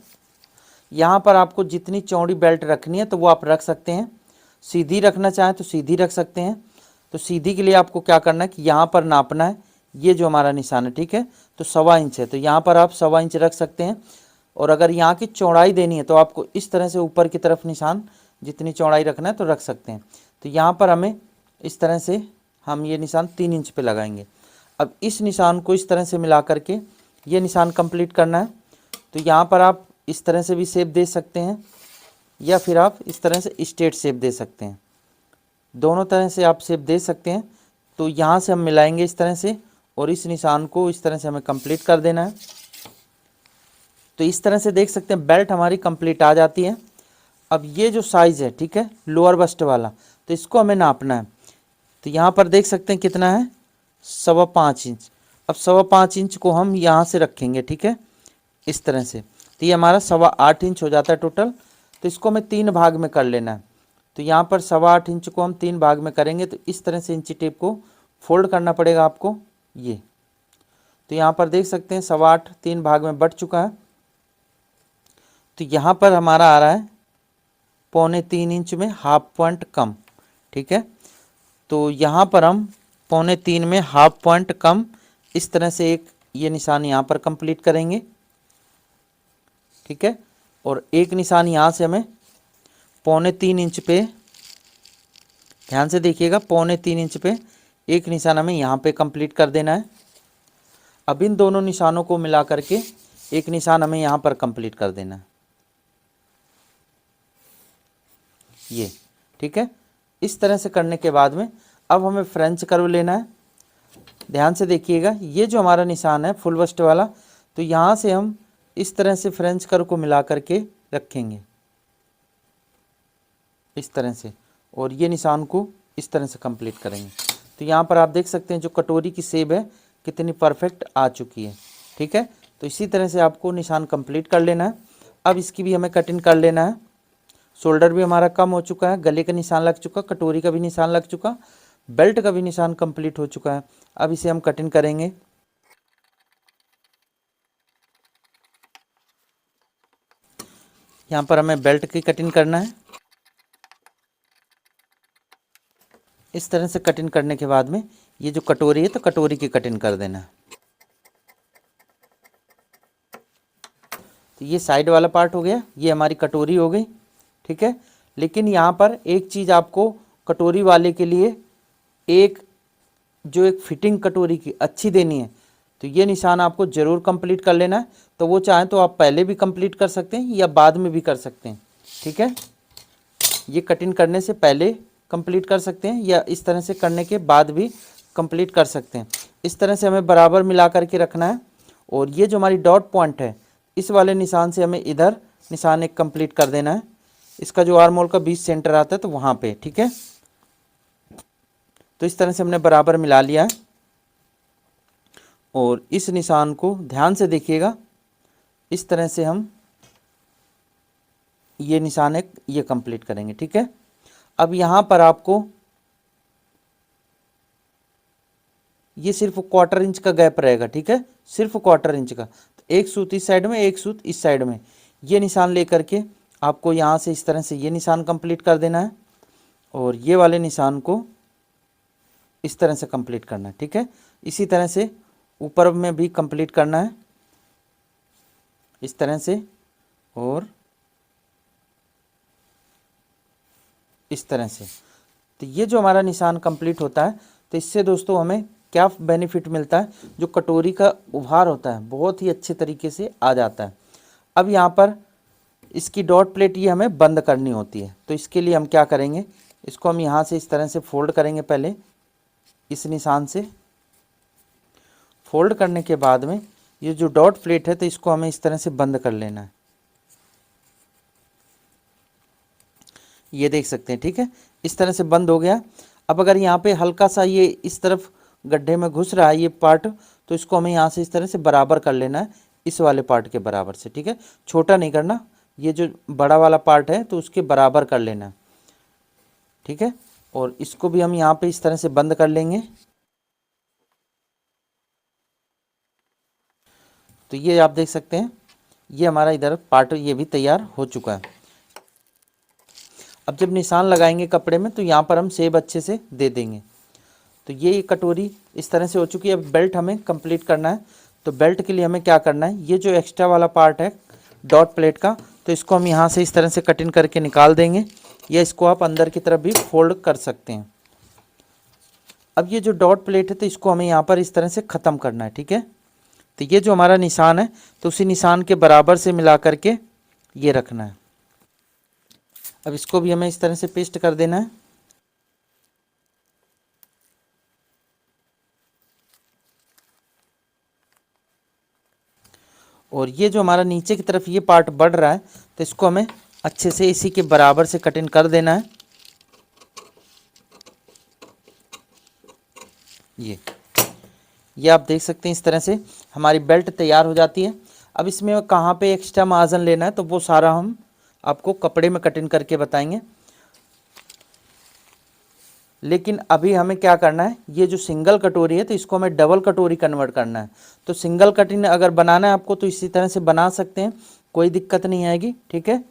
यहाँ पर आपको जितनी चौड़ी बेल्ट रखनी है तो वो आप रख सकते हैं। सीधी रखना चाहें तो सीधी रख सकते हैं। तो सीधी के लिए आपको क्या करना है कि यहाँ पर नापना है, ये जो हमारा निशान है, ठीक है। तो 1.25 इंच है, तो यहाँ पर आप 1.25 इंच रख सकते हैं। और अगर यहाँ की चौड़ाई देनी है तो आपको इस तरह से ऊपर की तरफ निशान जितनी चौड़ाई रखना है तो रख सकते हैं। तो यहाँ पर हमें इस तरह से हम ये निशान 3 इंच पे लगाएंगे। अब इस निशान को इस तरह से मिला करके ये निशान कंप्लीट करना है। तो यहाँ पर आप इस तरह से भी शेप दे सकते हैं, या फिर आप इस तरह से स्ट्रेट शेप दे सकते हैं, दोनों तरह से आप शेप दे सकते हैं। तो यहाँ से हम मिलाएंगे इस तरह से, और इस निशान को इस तरह से हमें कंप्लीट कर देना है। तो इस तरह से देख सकते हैं बेल्ट हमारी कंप्लीट आ जाती है। अब ये जो साइज़ है, ठीक है, लोअर बस्ट वाला, तो इसको हमें नापना है। तो यहाँ पर देख सकते हैं कितना है, 5.25 इंच। अब 5.25 इंच को हम यहाँ से रखेंगे, ठीक है, इस तरह से। तो ये हमारा 8.25 इंच हो जाता है टोटल। तो इसको हमें 3 भाग में कर लेना है। तो यहाँ पर 8.25 इंच को हम 3 भाग में करेंगे। तो इस तरह से इंची टेप को फोल्ड करना पड़ेगा आपको, ये। तो यहाँ पर देख सकते हैं 8.25 3 भाग में बट चुका है। तो यहाँ पर हमारा आ रहा है 3.25 इंच में हाफ पॉइंट कम, ठीक है। तो यहाँ पर हम 3.25 में हाफ पॉइंट कम इस तरह से एक ये निशान यहाँ पर कंप्लीट करेंगे, ठीक है। और एक निशान यहाँ से हमें 3.25 इंच पे, ध्यान से देखिएगा, 3.25 इंच पे एक निशान हमें यहाँ पे कंप्लीट कर देना है। अब इन दोनों निशानों को मिला करके एक निशान हमें यहाँ पर कंप्लीट कर देना है, ये, ठीक है। इस तरह से करने के बाद में अब हमें फ्रेंच कर्व लेना है। ध्यान से देखिएगा, ये जो हमारा निशान है फुल बस्ट वाला, तो यहाँ से हम इस तरह से फ्रेंच कर्व को मिला करके रखेंगे इस तरह से, और ये निशान को इस तरह से कंप्लीट करेंगे। तो यहाँ पर आप देख सकते हैं जो कटोरी की शेप है कितनी परफेक्ट आ चुकी है। ठीक है, तो इसी तरह से आपको निशान कंप्लीट कर लेना है। अब इसकी भी हमें कटिंग कर लेना है। शोल्डर भी हमारा कम हो चुका है, गले का निशान लग चुका, कटोरी का भी निशान लग चुका, बेल्ट का भी निशान कंप्लीट हो चुका है। अब इसे हम कटिंग करेंगे। यहाँ पर हमें बेल्ट की कटिंग करना है। इस तरह से कटिंग करने के बाद में ये जो कटोरी है तो कटोरी की कटिंग कर देना है। तो ये साइड वाला पार्ट हो गया, ये हमारी कटोरी हो गई। ठीक है, लेकिन यहाँ पर एक चीज़ आपको कटोरी वाले के लिए एक फिटिंग कटोरी की अच्छी देनी है, तो ये निशान आपको ज़रूर कंप्लीट कर लेना है। तो वो चाहें तो आप पहले भी कंप्लीट कर सकते हैं या बाद में भी कर सकते हैं। ठीक है, ये कटिंग करने से पहले कंप्लीट कर सकते हैं या इस तरह से करने के बाद भी कंप्लीट कर सकते हैं। इस तरह से हमें बराबर मिला करके रखना है। और ये जो हमारी डॉट पॉइंट है, इस वाले निशान से हमें इधर निशान एक कंप्लीट कर देना है। इसका जो आर्म होल का 20 सेंटर आता है तो वहाँ पे। ठीक है, तो इस तरह से हमने बराबर मिला लिया है। और इस निशान को ध्यान से देखिएगा, इस तरह से हम ये निशान एक ये कंप्लीट करेंगे। ठीक है, अब यहाँ पर आपको ये सिर्फ 1/4 इंच का गैप रहेगा। ठीक है, सिर्फ 1/4 इंच का। तो एक सूत इस साइड में, एक सूत इस साइड में, ये निशान लेकर के आपको यहाँ से इस तरह से ये निशान कंप्लीट कर देना है और ये वाले निशान को इस तरह से कंप्लीट करना है। ठीक है, इसी तरह से ऊपर में भी कंप्लीट करना है इस तरह से और इस तरह से। तो ये जो हमारा निशान कंप्लीट होता है, तो इससे दोस्तों हमें क्या बेनिफिट मिलता है, जो कटोरी का उभार होता है बहुत ही अच्छे तरीके से आ जाता है। अब यहाँ पर इसकी डॉट प्लेट ये हमें बंद करनी होती है, तो इसके लिए हम क्या करेंगे, इसको हम यहाँ से इस तरह से फोल्ड करेंगे। पहले इस निशान से फोल्ड करने के बाद में ये जो डॉट प्लेट है तो इसको हमें इस तरह से बंद कर लेना है। ये देख सकते हैं। ठीक है, इस तरह से बंद हो गया। अब अगर यहाँ पे हल्का सा ये इस तरफ गड्ढे में घुस रहा है ये पार्ट, तो इसको हमें यहाँ से इस तरह से बराबर कर लेना है, इस वाले पार्ट के बराबर से। ठीक है, छोटा नहीं करना, ये जो बड़ा वाला पार्ट है तो उसके बराबर कर लेना है। ठीक है, और इसको भी हम यहाँ पे इस तरह से बंद कर लेंगे। तो ये आप देख सकते हैं, ये हमारा इधर पार्ट ये भी तैयार हो चुका है। अब जब निशान लगाएंगे कपड़े में तो यहाँ पर हम सेब अच्छे से दे देंगे। तो ये कटोरी इस तरह से हो चुकी है। अब बेल्ट हमें कंप्लीट करना है, तो बेल्ट के लिए हमें क्या करना है, ये जो एक्स्ट्रा वाला पार्ट है डॉट प्लेट का, तो इसको हम यहाँ से इस तरह से कटिंग करके निकाल देंगे, या इसको आप अंदर की तरफ भी फोल्ड कर सकते हैं। अब ये जो डॉट प्लेट है तो इसको हमें यहाँ पर इस तरह से ख़त्म करना है। ठीक है, तो ये जो हमारा निशान है तो उसी निशान के बराबर से मिला करके ये रखना है। अब इसको भी हमें इस तरह से पेस्ट कर देना है। और ये जो हमारा नीचे की तरफ ये पार्ट बढ़ रहा है तो इसको हमें अच्छे से इसी के बराबर से कटिंग कर देना है। ये आप देख सकते हैं, इस तरह से हमारी बेल्ट तैयार हो जाती है। अब इसमें कहाँ पे एक्स्ट्रा मार्जिन लेना है तो वो सारा हम आपको कपड़े में कटिंग करके बताएंगे। लेकिन अभी हमें क्या करना है, ये जो सिंगल कटोरी है तो इसको हमें डबल कटोरी कन्वर्ट करना है। तो सिंगल कटिंग अगर बनाना है आपको तो इसी तरह से बना सकते हैं, कोई दिक्कत नहीं आएगी। ठीक है,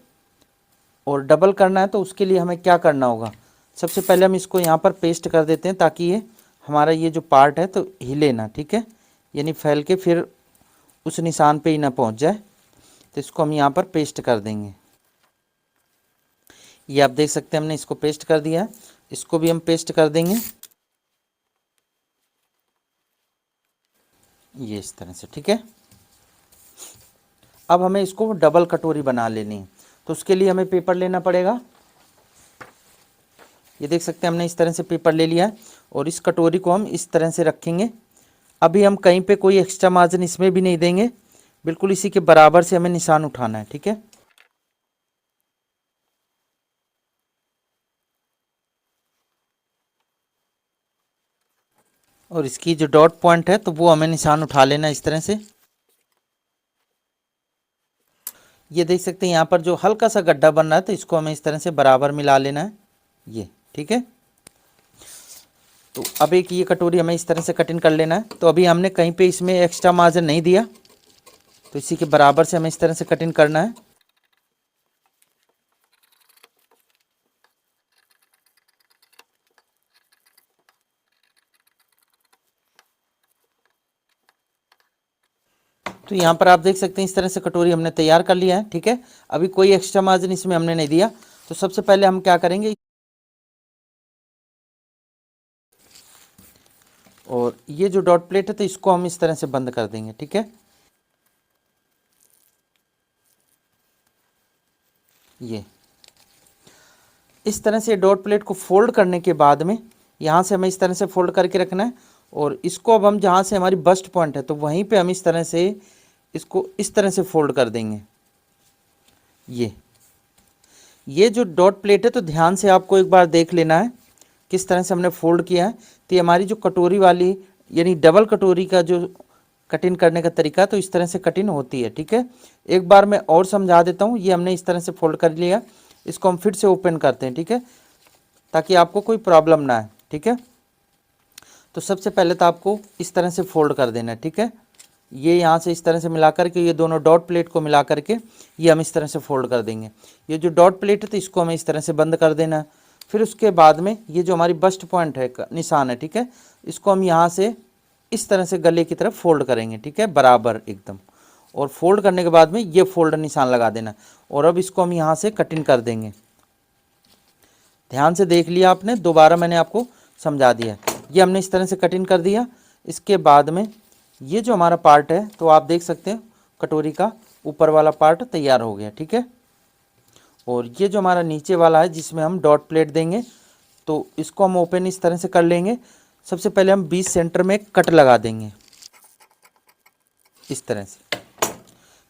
और डबल करना है तो उसके लिए हमें क्या करना होगा, सबसे पहले हम इसको यहाँ पर पेस्ट कर देते हैं ताकि ये हमारा ये जो पार्ट है तो हिले ना। ठीक है, यानी फैल के फिर उस निशान पे ही ना पहुँच जाए, तो इसको हम यहाँ पर पेस्ट कर देंगे। ये आप देख सकते हैं हमने इसको पेस्ट कर दिया है, इसको भी हम पेस्ट कर देंगे ये इस तरह से। ठीक है, अब हमें इसको डबल कटोरी बना लेनी है, तो उसके लिए हमें पेपर लेना पड़ेगा। ये देख सकते हैं हमने इस तरह से पेपर ले लिया है और इस कटोरी को हम इस तरह से रखेंगे अभी हम कहीं पे कोई एक्स्ट्रा मार्जिन इसमें भी नहीं देंगे, बिल्कुल इसी के बराबर से हमें निशान उठाना है। ठीक है, और इसकी जो डॉट पॉइंट है तो वो हमें निशान उठा लेना है इस तरह से। ये देख सकते हैं यहाँ पर जो हल्का सा गड्ढा बन रहा है तो इसको हमें इस तरह से बराबर मिला लेना है ये। ठीक है, तो अब एक ये कटोरी हमें इस तरह से कटिंग कर लेना है। तो अभी हमने कहीं पे इसमें एक्स्ट्रा मार्जिन नहीं दिया, तो इसी के बराबर से हमें इस तरह से कटिंग करना है। तो यहाँ पर आप देख सकते हैं इस तरह से कटोरी हमने तैयार कर लिया है। ठीक है, अभी कोई एक्स्ट्रा मार्जिन इसमें हमने नहीं दिया। तो सबसे पहले हम क्या करेंगे, और ये जो डॉट प्लेट है तो इसको हम इस तरह से बंद कर देंगे। ठीक है, ये इस तरह से डॉट प्लेट को फोल्ड करने के बाद में यहाँ से हमें इस तरह से फोल्ड करके रखना है, और इसको अब हम जहाँ से हमारी बस्ट पॉइंट है तो वहीं पे हम इस तरह से इसको इस तरह से फोल्ड कर देंगे। ये जो डॉट प्लेट है तो ध्यान से आपको एक बार देख लेना है किस तरह से हमने फोल्ड किया है। तो ये हमारी जो कटोरी वाली यानी डबल कटोरी का जो कटिंग करने का तरीका तो इस तरह से कटिंग होती है। ठीक है, एक बार मैं और समझा देता हूँ। ये हमने इस तरह से फोल्ड कर लिया, इसको हम फिर से ओपन करते हैं। ठीक है, ताकि आपको कोई प्रॉब्लम ना आए। ठीक है, तो सबसे पहले तो आपको इस तरह से फोल्ड कर देना है। ठीक है, ये यहाँ से इस तरह से मिला करके ये दोनों डॉट प्लेट को मिला करके ये हम इस तरह से फोल्ड कर देंगे। ये जो डॉट प्लेट है तो इसको हमें इस तरह से बंद कर देना है। फिर उसके बाद में ये जो हमारी बस्ट पॉइंट है निशान है, ठीक है, इसको हम यहाँ से इस तरह से गले की तरफ फोल्ड करेंगे। ठीक है, बराबर एकदम, और फोल्ड करने के बाद में ये फोल्ड निशान लगा देना, और अब इसको हम यहाँ से कटिंग कर देंगे। ध्यान से देख लिया आपने, दोबारा मैंने आपको समझा दिया। ये हमने इस तरह से कटिंग कर दिया। इसके बाद में ये जो हमारा पार्ट है तो आप देख सकते हैं कटोरी का ऊपर वाला पार्ट तैयार हो गया। ठीक है, और ये जो हमारा नीचे वाला है जिसमें हम डॉट प्लेट देंगे तो इसको हम ओपन इस तरह से कर लेंगे। सबसे पहले हम 20 सेंटर में कट लगा देंगे इस तरह से।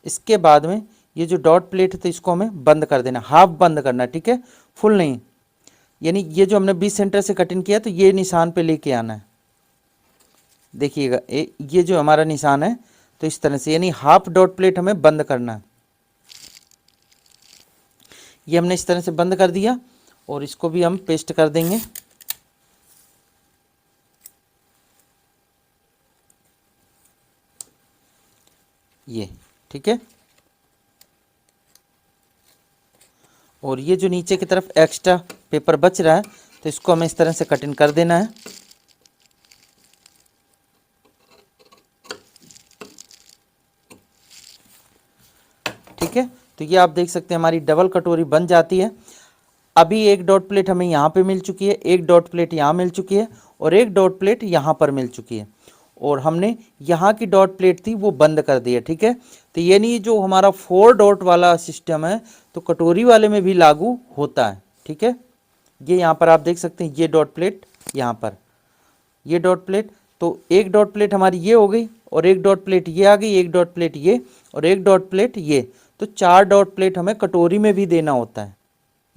इसके बाद में ये जो डॉट प्लेट है तो इसको हमें बंद कर देना, हाफ बंद करना। ठीक है, फुल नहीं, यानी ये जो हमने 20 सेंटर से कटिंग किया तो ये निशान पे लेके आना है। देखिएगा ये जो हमारा निशान है तो इस तरह से, यानी हाफ डॉट प्लेट हमें बंद करना है। ये हमने इस तरह से बंद कर दिया, और इसको भी हम पेस्ट कर देंगे। ये ठीक है, और ये जो नीचे की तरफ एक्स्ट्रा पेपर बच रहा है तो इसको हमें इस तरह से कटिंग कर देना है। ठीक है, तो ये आप देख सकते हैं हमारी डबल कटोरी बन जाती है। अभी एक डॉट प्लेट हमें यहाँ पे मिल चुकी है, एक डॉट प्लेट यहाँ मिल चुकी है, और एक डॉट प्लेट यहाँ पर मिल चुकी है, और हमने यहाँ की डॉट प्लेट थी वो बंद कर दी है। ठीक है, तो ये नहीं, जो हमारा 4 डॉट वाला सिस्टम है तो कटोरी वाले में भी लागू होता है। ठीक है, ये यहाँ पर आप देख सकते हैं, ये डॉट प्लेट यहाँ पर, ये डॉट प्लेट, तो एक डॉट प्लेट हमारी ये हो गई, और एक डॉट प्लेट ये आ गई, एक डॉट प्लेट ये, और एक डॉट प्लेट ये, तो 4 डॉट प्लेट हमें कटोरी में भी देना होता है।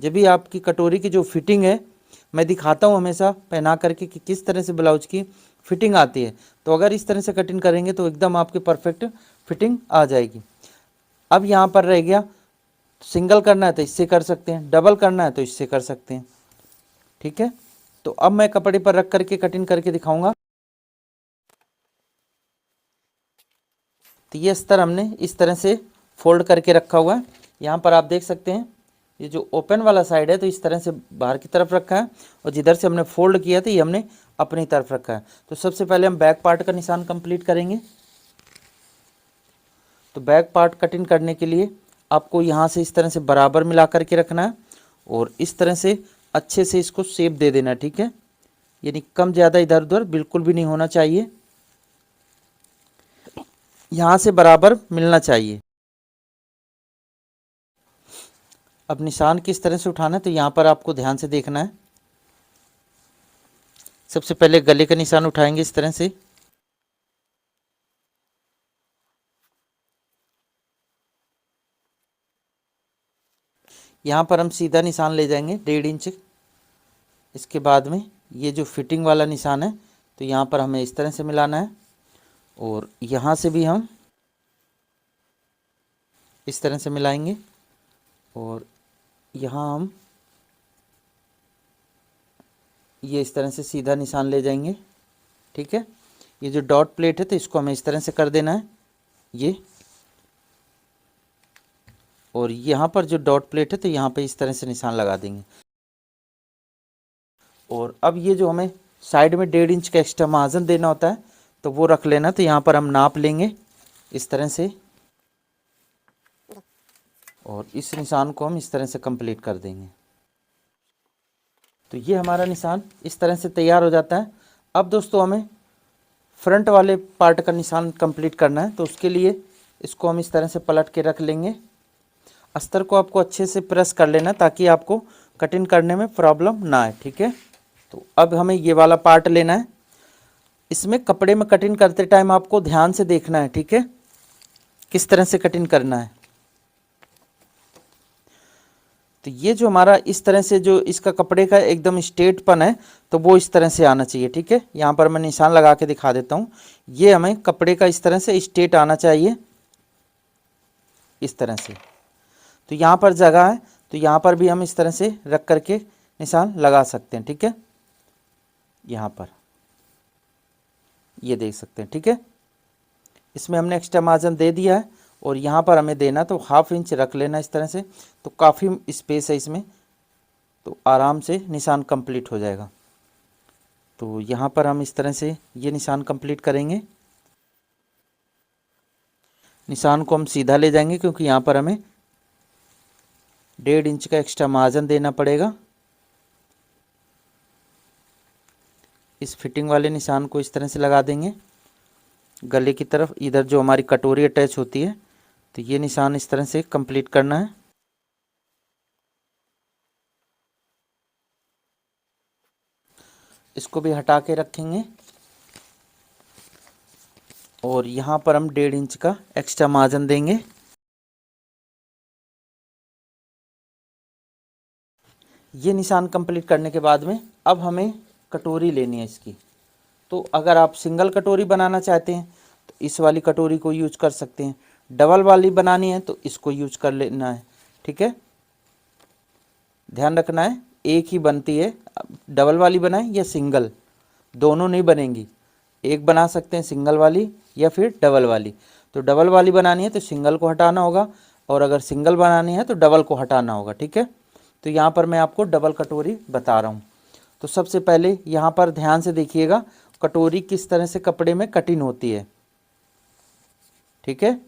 जब भी आपकी कटोरी की जो फिटिंग है, मैं दिखाता हूँ हमेशा पहना करके कि किस तरह से ब्लाउज की फिटिंग आती है, तो अगर इस तरह से कटिंग करेंगे तो एकदम आपके परफेक्ट फिटिंग आ जाएगी। अब यहाँ पर रह गया, सिंगल करना है तो इससे कर सकते हैं, डबल करना है तो इससे कर सकते हैं। ठीक है, तो अब मैं कपड़े पर रख करके कटिंग करके दिखाऊंगा। तो ये अस्तर हमने इस तरह से फोल्ड करके रखा हुआ है। यहाँ पर आप देख सकते हैं ये जो ओपन वाला साइड है तो इस तरह से बाहर की तरफ रखा है, और जिधर से हमने फोल्ड किया था ये हमने अपनी तरफ रखा है। तो सबसे पहले हम बैक पार्ट का निशान कंप्लीट करेंगे। तो बैक पार्ट कटिंग करने के लिए आपको यहाँ से इस तरह से बराबर मिला करके रखना है, और इस तरह से अच्छे से इसको शेप दे देना है। ठीक है, यानी कम ज़्यादा इधर उधर बिल्कुल भी नहीं होना चाहिए, यहाँ से बराबर मिलना चाहिए। अब निशान किस तरह से उठाना है तो यहाँ पर आपको ध्यान से देखना है। सबसे पहले गले का निशान उठाएंगे इस तरह से, यहाँ पर हम सीधा निशान ले जाएंगे 1.5 इंच। इसके बाद में ये जो फिटिंग वाला निशान है तो यहाँ पर हमें इस तरह से मिलाना है, और यहाँ से भी हम इस तरह से मिलाएंगे, और यहाँ हम ये इस तरह से सीधा निशान ले जाएंगे। ठीक है, ये जो डॉट प्लेट है तो इसको हमें इस तरह से कर देना है ये, और यहाँ पर जो डॉट प्लेट है तो यहाँ पे इस तरह से निशान लगा देंगे। और अब ये जो हमें साइड में 1.5 इंच का एक्स्ट्रा मार्जिन देना होता है तो वो रख लेना। तो यहाँ पर हम नाप लेंगे इस तरह से, और इस निशान को हम इस तरह से कंप्लीट कर देंगे। तो ये हमारा निशान इस तरह से तैयार हो जाता है। अब दोस्तों हमें फ्रंट वाले पार्ट का निशान कंप्लीट करना है, तो उसके लिए इसको हम इस तरह से पलट के रख लेंगे। अस्तर को आपको अच्छे से प्रेस कर लेना ताकि आपको कटिंग करने में प्रॉब्लम ना आए। ठीक है, तो अब हमें ये वाला पार्ट लेना है। इसमें कपड़े में कटिंग करते टाइम आपको ध्यान से देखना है, ठीक है, किस तरह से कटिंग करना है। तो ये जो हमारा इस तरह से जो इसका कपड़े का एकदम स्ट्रेटपन है तो वो इस तरह से आना चाहिए। ठीक है, यहाँ पर मैं निशान लगा के दिखा देता हूँ। ये हमें कपड़े का इस तरह से स्ट्रेट आना चाहिए, इस तरह से। तो यहाँ पर जगह है तो यहाँ पर भी हम इस तरह से रख करके निशान लगा सकते हैं। ठीक है, यहाँ पर ये देख सकते हैं। ठीक है, इसमें हमने एक्स्ट्रा मार्जिन दे दिया है, और यहाँ पर हमें देना तो 1/2 इंच रख लेना इस तरह से। तो काफ़ी स्पेस है इसमें, तो आराम से निशान कंप्लीट हो जाएगा। तो यहाँ पर हम इस तरह से ये निशान कंप्लीट करेंगे। निशान को हम सीधा ले जाएंगे क्योंकि यहाँ पर हमें 1.5 इंच का एक्स्ट्रा मार्जिन देना पड़ेगा। इस फिटिंग वाले निशान को इस तरह से लगा देंगे गले की तरफ, इधर जो हमारी कटोरी अटैच होती है। तो ये निशान इस तरह से कंप्लीट करना है। इसको भी हटा के रखेंगे, और यहाँ पर हम 1.5 इंच का एक्स्ट्रा मार्जिन देंगे। ये निशान कंप्लीट करने के बाद में अब हमें कटोरी लेनी है इसकी। तो अगर आप सिंगल कटोरी बनाना चाहते हैं तो इस वाली कटोरी को यूज कर सकते हैं, डबल वाली बनानी है तो इसको यूज कर लेना है। ठीक है, ध्यान रखना है एक ही बनती है, डबल वाली बनाएं या सिंगल, दोनों नहीं बनेंगी। एक बना सकते हैं सिंगल वाली या फिर डबल वाली। तो डबल वाली बनानी है तो सिंगल को हटाना होगा, और अगर सिंगल बनानी है तो डबल को हटाना होगा। ठीक है, तो यहाँ पर मैं आपको डबल कटोरी बता रहा हूँ। तो सबसे पहले यहाँ पर ध्यान से देखिएगा कटोरी किस तरह से कपड़े में कटिंग होती है। ठीक है,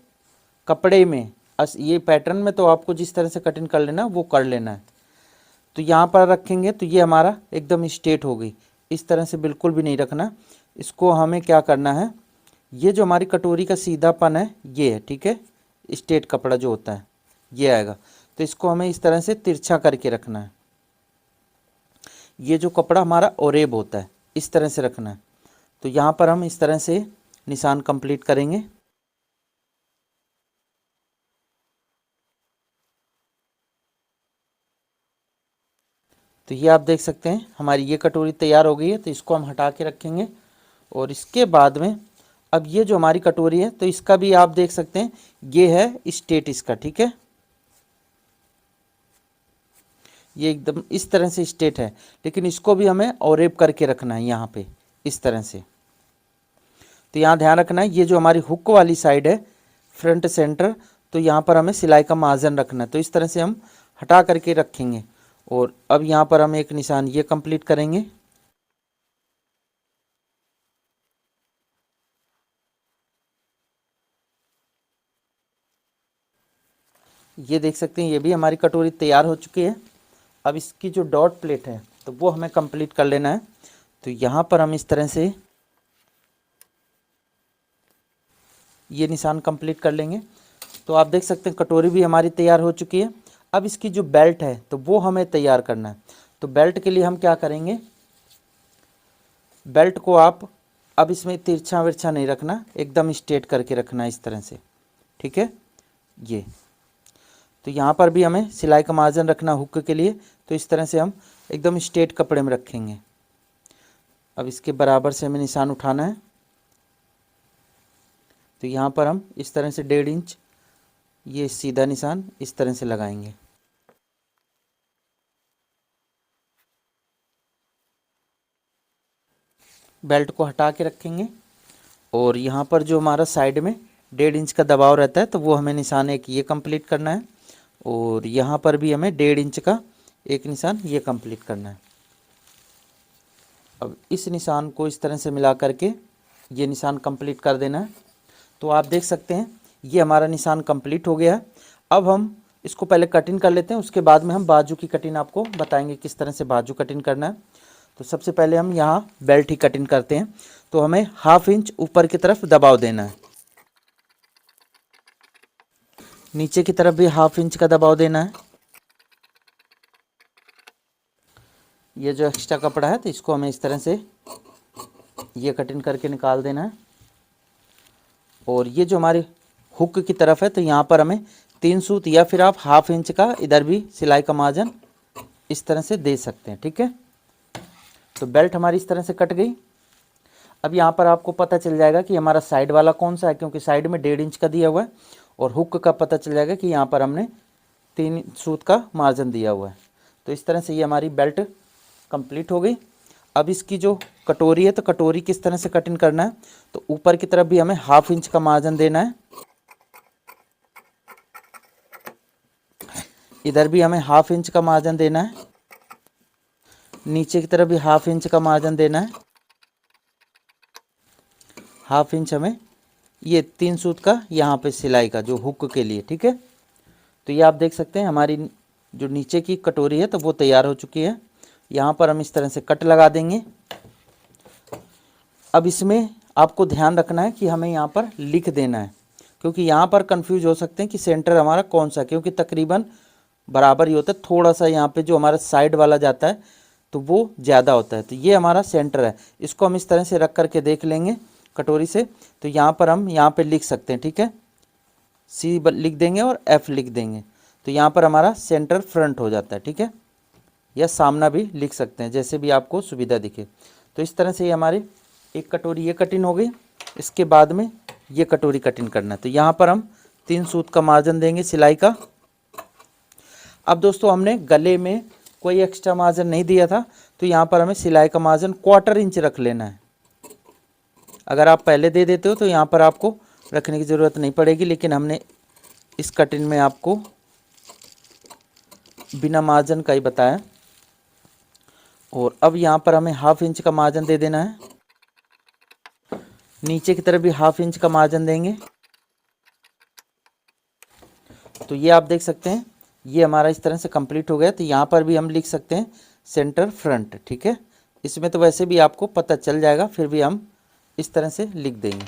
कपड़े में ये पैटर्न में तो आपको जिस तरह से कटिंग कर लेना वो कर लेना है। तो यहाँ पर रखेंगे तो ये हमारा एकदम स्ट्रेट हो गई, इस तरह से बिल्कुल भी नहीं रखना। इसको हमें क्या करना है, ये जो हमारी कटोरी का सीधापन है ये है। ठीक है, स्ट्रेट कपड़ा जो होता है ये आएगा, तो इसको हमें इस तरह से तिरछा करके रखना है। ये जो कपड़ा हमारा ओरेब होता है इस तरह से रखना है। तो यहाँ पर हम इस तरह से निशान कंप्लीट करेंगे। तो ये आप देख सकते हैं हमारी ये कटोरी तैयार हो गई है। तो इसको हम हटा के रखेंगे, और इसके बाद में अब ये जो हमारी कटोरी है तो इसका भी आप देख सकते हैं ये है स्ट्रेट इसका। ठीक है, ये एकदम इस तरह से स्ट्रेट है, लेकिन इसको भी हमें ओरेब करके रखना है यहाँ पे इस तरह से। तो यहाँ ध्यान रखना है ये जो हमारी हुक वाली साइड है फ्रंट सेंटर, तो यहाँ पर हमें सिलाई का मार्जिन रखना है। तो इस तरह से हम हटा करके रखेंगे, और अब यहाँ पर हम एक निशान ये कंप्लीट करेंगे। ये देख सकते हैं ये भी हमारी कटोरी तैयार हो चुकी है। अब इसकी जो डॉट प्लेट है तो वो हमें कंप्लीट कर लेना है। तो यहाँ पर हम इस तरह से ये निशान कंप्लीट कर लेंगे। तो आप देख सकते हैं कटोरी भी हमारी तैयार हो चुकी है। अब इसकी जो बेल्ट है तो वो हमें तैयार करना है। तो बेल्ट के लिए हम क्या करेंगे, बेल्ट को आप अब इसमें तिरछा विरछा नहीं रखना, एकदम स्ट्रेट करके रखना है इस तरह से। ठीक है, ये तो तो यहाँ पर भी हमें सिलाई का मार्जिन रखना हुक के लिए, तो इस तरह से हम एकदम स्ट्रेट कपड़े में रखेंगे। अब इसके बराबर से हमें निशान उठाना है। तो यहाँ पर हम इस तरह से 1.5 इंच ये सीधा निशान इस तरह से लगाएंगे। बेल्ट को हटा के रखेंगे और यहाँ पर जो हमारा साइड में 1.5 इंच का दबाव रहता है तो वो हमें निशान एक ये कंप्लीट करना है और यहाँ पर भी हमें 1.5 इंच का एक निशान ये कंप्लीट करना है। अब इस निशान को इस तरह से मिला करके ये निशान कंप्लीट कर देना है। तो आप देख सकते हैं ये हमारा निशान कंप्लीट हो गया है। अब हम इसको पहले कटिंग कर लेते हैं, उसके बाद में हम बाजू की कटिंग आपको बताएंगे किस तरह से बाजू कटिंग करना है। तो सबसे पहले हम यहाँ बेल्ट ही कटिंग करते हैं। तो हमें 1/2 इंच ऊपर की तरफ दबाव देना है, नीचे की तरफ भी 1/2 इंच का दबाव देना है। ये जो एक्स्ट्रा कपड़ा है तो इसको हमें इस तरह से ये कटिंग करके निकाल देना है। और ये जो हमारी हुक की तरफ है तो यहाँ पर हमें 3 सूत या फिर आप 1/2 इंच का इधर भी सिलाई का मार्जिन इस तरह से दे सकते हैं। ठीक है, तो बेल्ट हमारी इस तरह से कट गई। अब यहाँ पर आपको पता चल जाएगा कि हमारा साइड वाला कौन सा है, क्योंकि साइड में 1.5 इंच का दिया हुआ है और हुक का पता चल जाएगा कि यहाँ पर हमने 3 सूत का मार्जिन दिया हुआ है। तो इस तरह से ये हमारी बेल्ट कंप्लीट हो गई। अब इसकी जो कटोरी है तो कटोरी किस तरह से कटिंग करना है, तो ऊपर की तरफ भी हमें 1/2 इंच का मार्जिन देना है, इधर भी हमें 1/2 इंच का मार्जिन देना है, नीचे की तरफ भी 1/2 इंच का मार्जिन देना है। 1/2 इंच हमें ये 3 सूत का यहाँ पे सिलाई का जो हुक के लिए। ठीक है, तो ये आप देख सकते हैं हमारी जो नीचे की कटोरी है तो वो तैयार हो चुकी है। यहाँ पर हम इस तरह से कट लगा देंगे। अब इसमें आपको ध्यान रखना है कि हमें यहाँ पर लिख देना है, क्योंकि यहाँ पर कंफ्यूज हो सकते हैं कि सेंटर हमारा कौन सा, क्योंकि तकरीबन बराबर ही होता है। थोड़ा सा यहाँ पे जो हमारा साइड वाला जाता है तो वो ज़्यादा होता है। तो ये हमारा सेंटर है, इसको हम इस तरह से रख करके देख लेंगे कटोरी से। तो यहाँ पर हम यहाँ पे लिख सकते हैं। ठीक है, सी लिख देंगे और एफ लिख देंगे, तो यहाँ पर हमारा सेंटर फ्रंट हो जाता है। ठीक है, या सामना भी लिख सकते हैं, जैसे भी आपको सुविधा दिखे। तो इस तरह से ये हमारी एक कटोरी ये कटिंग हो गई। इसके बाद में ये कटोरी कटिंग करना है। तो यहाँ पर हम 3 सूत का मार्जिन देंगे सिलाई का। अब दोस्तों हमने गले में कोई एक्स्ट्रा मार्जिन नहीं दिया था, तो यहाँ पर हमें सिलाई का मार्जिन 1/4 इंच रख लेना है। अगर आप पहले दे देते हो तो यहाँ पर आपको रखने की ज़रूरत नहीं पड़ेगी, लेकिन हमने इस कटिंग में आपको बिना मार्जिन का ही बताया। और अब यहाँ पर हमें 1/2 इंच का मार्जिन दे देना है, नीचे की तरफ भी 1/2 इंच का मार्जिन देंगे। तो ये आप देख सकते हैं ये हमारा इस तरह से कंप्लीट हो गया। तो यहाँ पर भी हम लिख सकते हैं सेंटर फ्रंट। ठीक है, इसमें तो वैसे भी आपको पता चल जाएगा, फिर भी हम इस तरह से लिख देंगे।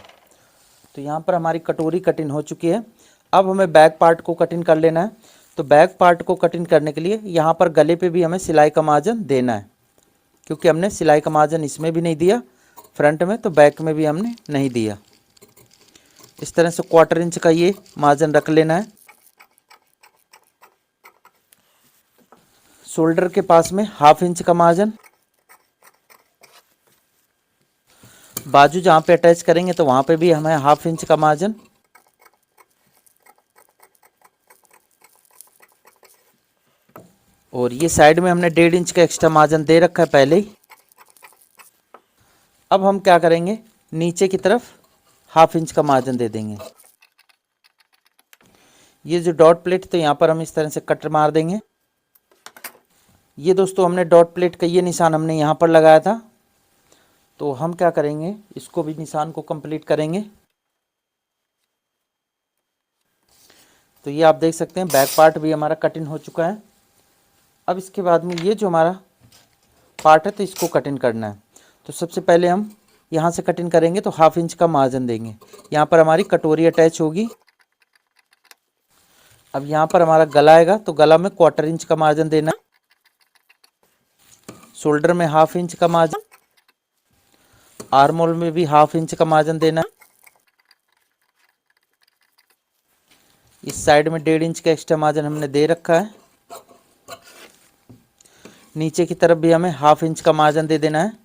तो यहाँ पर हमारी कटोरी कटिंग हो चुकी है। अब हमें बैक पार्ट को कटिंग कर लेना है। तो बैक पार्ट को कटिंग करने के लिए यहाँ पर गले पे भी हमें सिलाई का मार्जिन देना है, क्योंकि हमने सिलाई का मार्जिन इसमें भी नहीं दिया फ्रंट में, तो बैक में भी हमने नहीं दिया। इस तरह से 1/4 इंच का ये मार्जिन रख लेना है। शोल्डर के पास में 1/2 इंच का मार्जिन, बाजू जहाँ पे अटैच करेंगे तो वहाँ पे भी हमें 1/2 इंच का मार्जिन, और ये साइड में हमने 1.5 इंच का एक्स्ट्रा मार्जिन दे रखा है पहले ही। अब हम क्या करेंगे, नीचे की तरफ 1/2 इंच का मार्जिन दे देंगे। ये जो डॉट प्लेट तो यहाँ पर हम इस तरह से कट मार देंगे। ये दोस्तों हमने डॉट प्लेट का ये निशान हमने यहाँ पर लगाया था, तो हम क्या करेंगे इसको भी निशान को कंप्लीट करेंगे। तो ये आप देख सकते हैं बैक पार्ट भी हमारा कटिंग हो चुका है। अब इसके बाद में ये जो हमारा पार्ट है तो इसको कटिंग करना है। तो सबसे पहले हम यहाँ से कटिंग करेंगे, तो 1/2 इंच का मार्जिन देंगे। यहाँ पर हमारी कटोरी अटैच होगी। अब यहाँ पर हमारा गला आएगा, तो गला में 1/4 इंच का मार्जिन देना, शोल्डर में 1/2 इंच का मार्जिन, आर्म होल में भी 1/2 इंच का मार्जिन देना। इस साइड में 1.5 इंच का एक्स्ट्रा मार्जिन हमने दे रखा है। नीचे की तरफ भी हमें 1/2 इंच का मार्जिन दे देना है।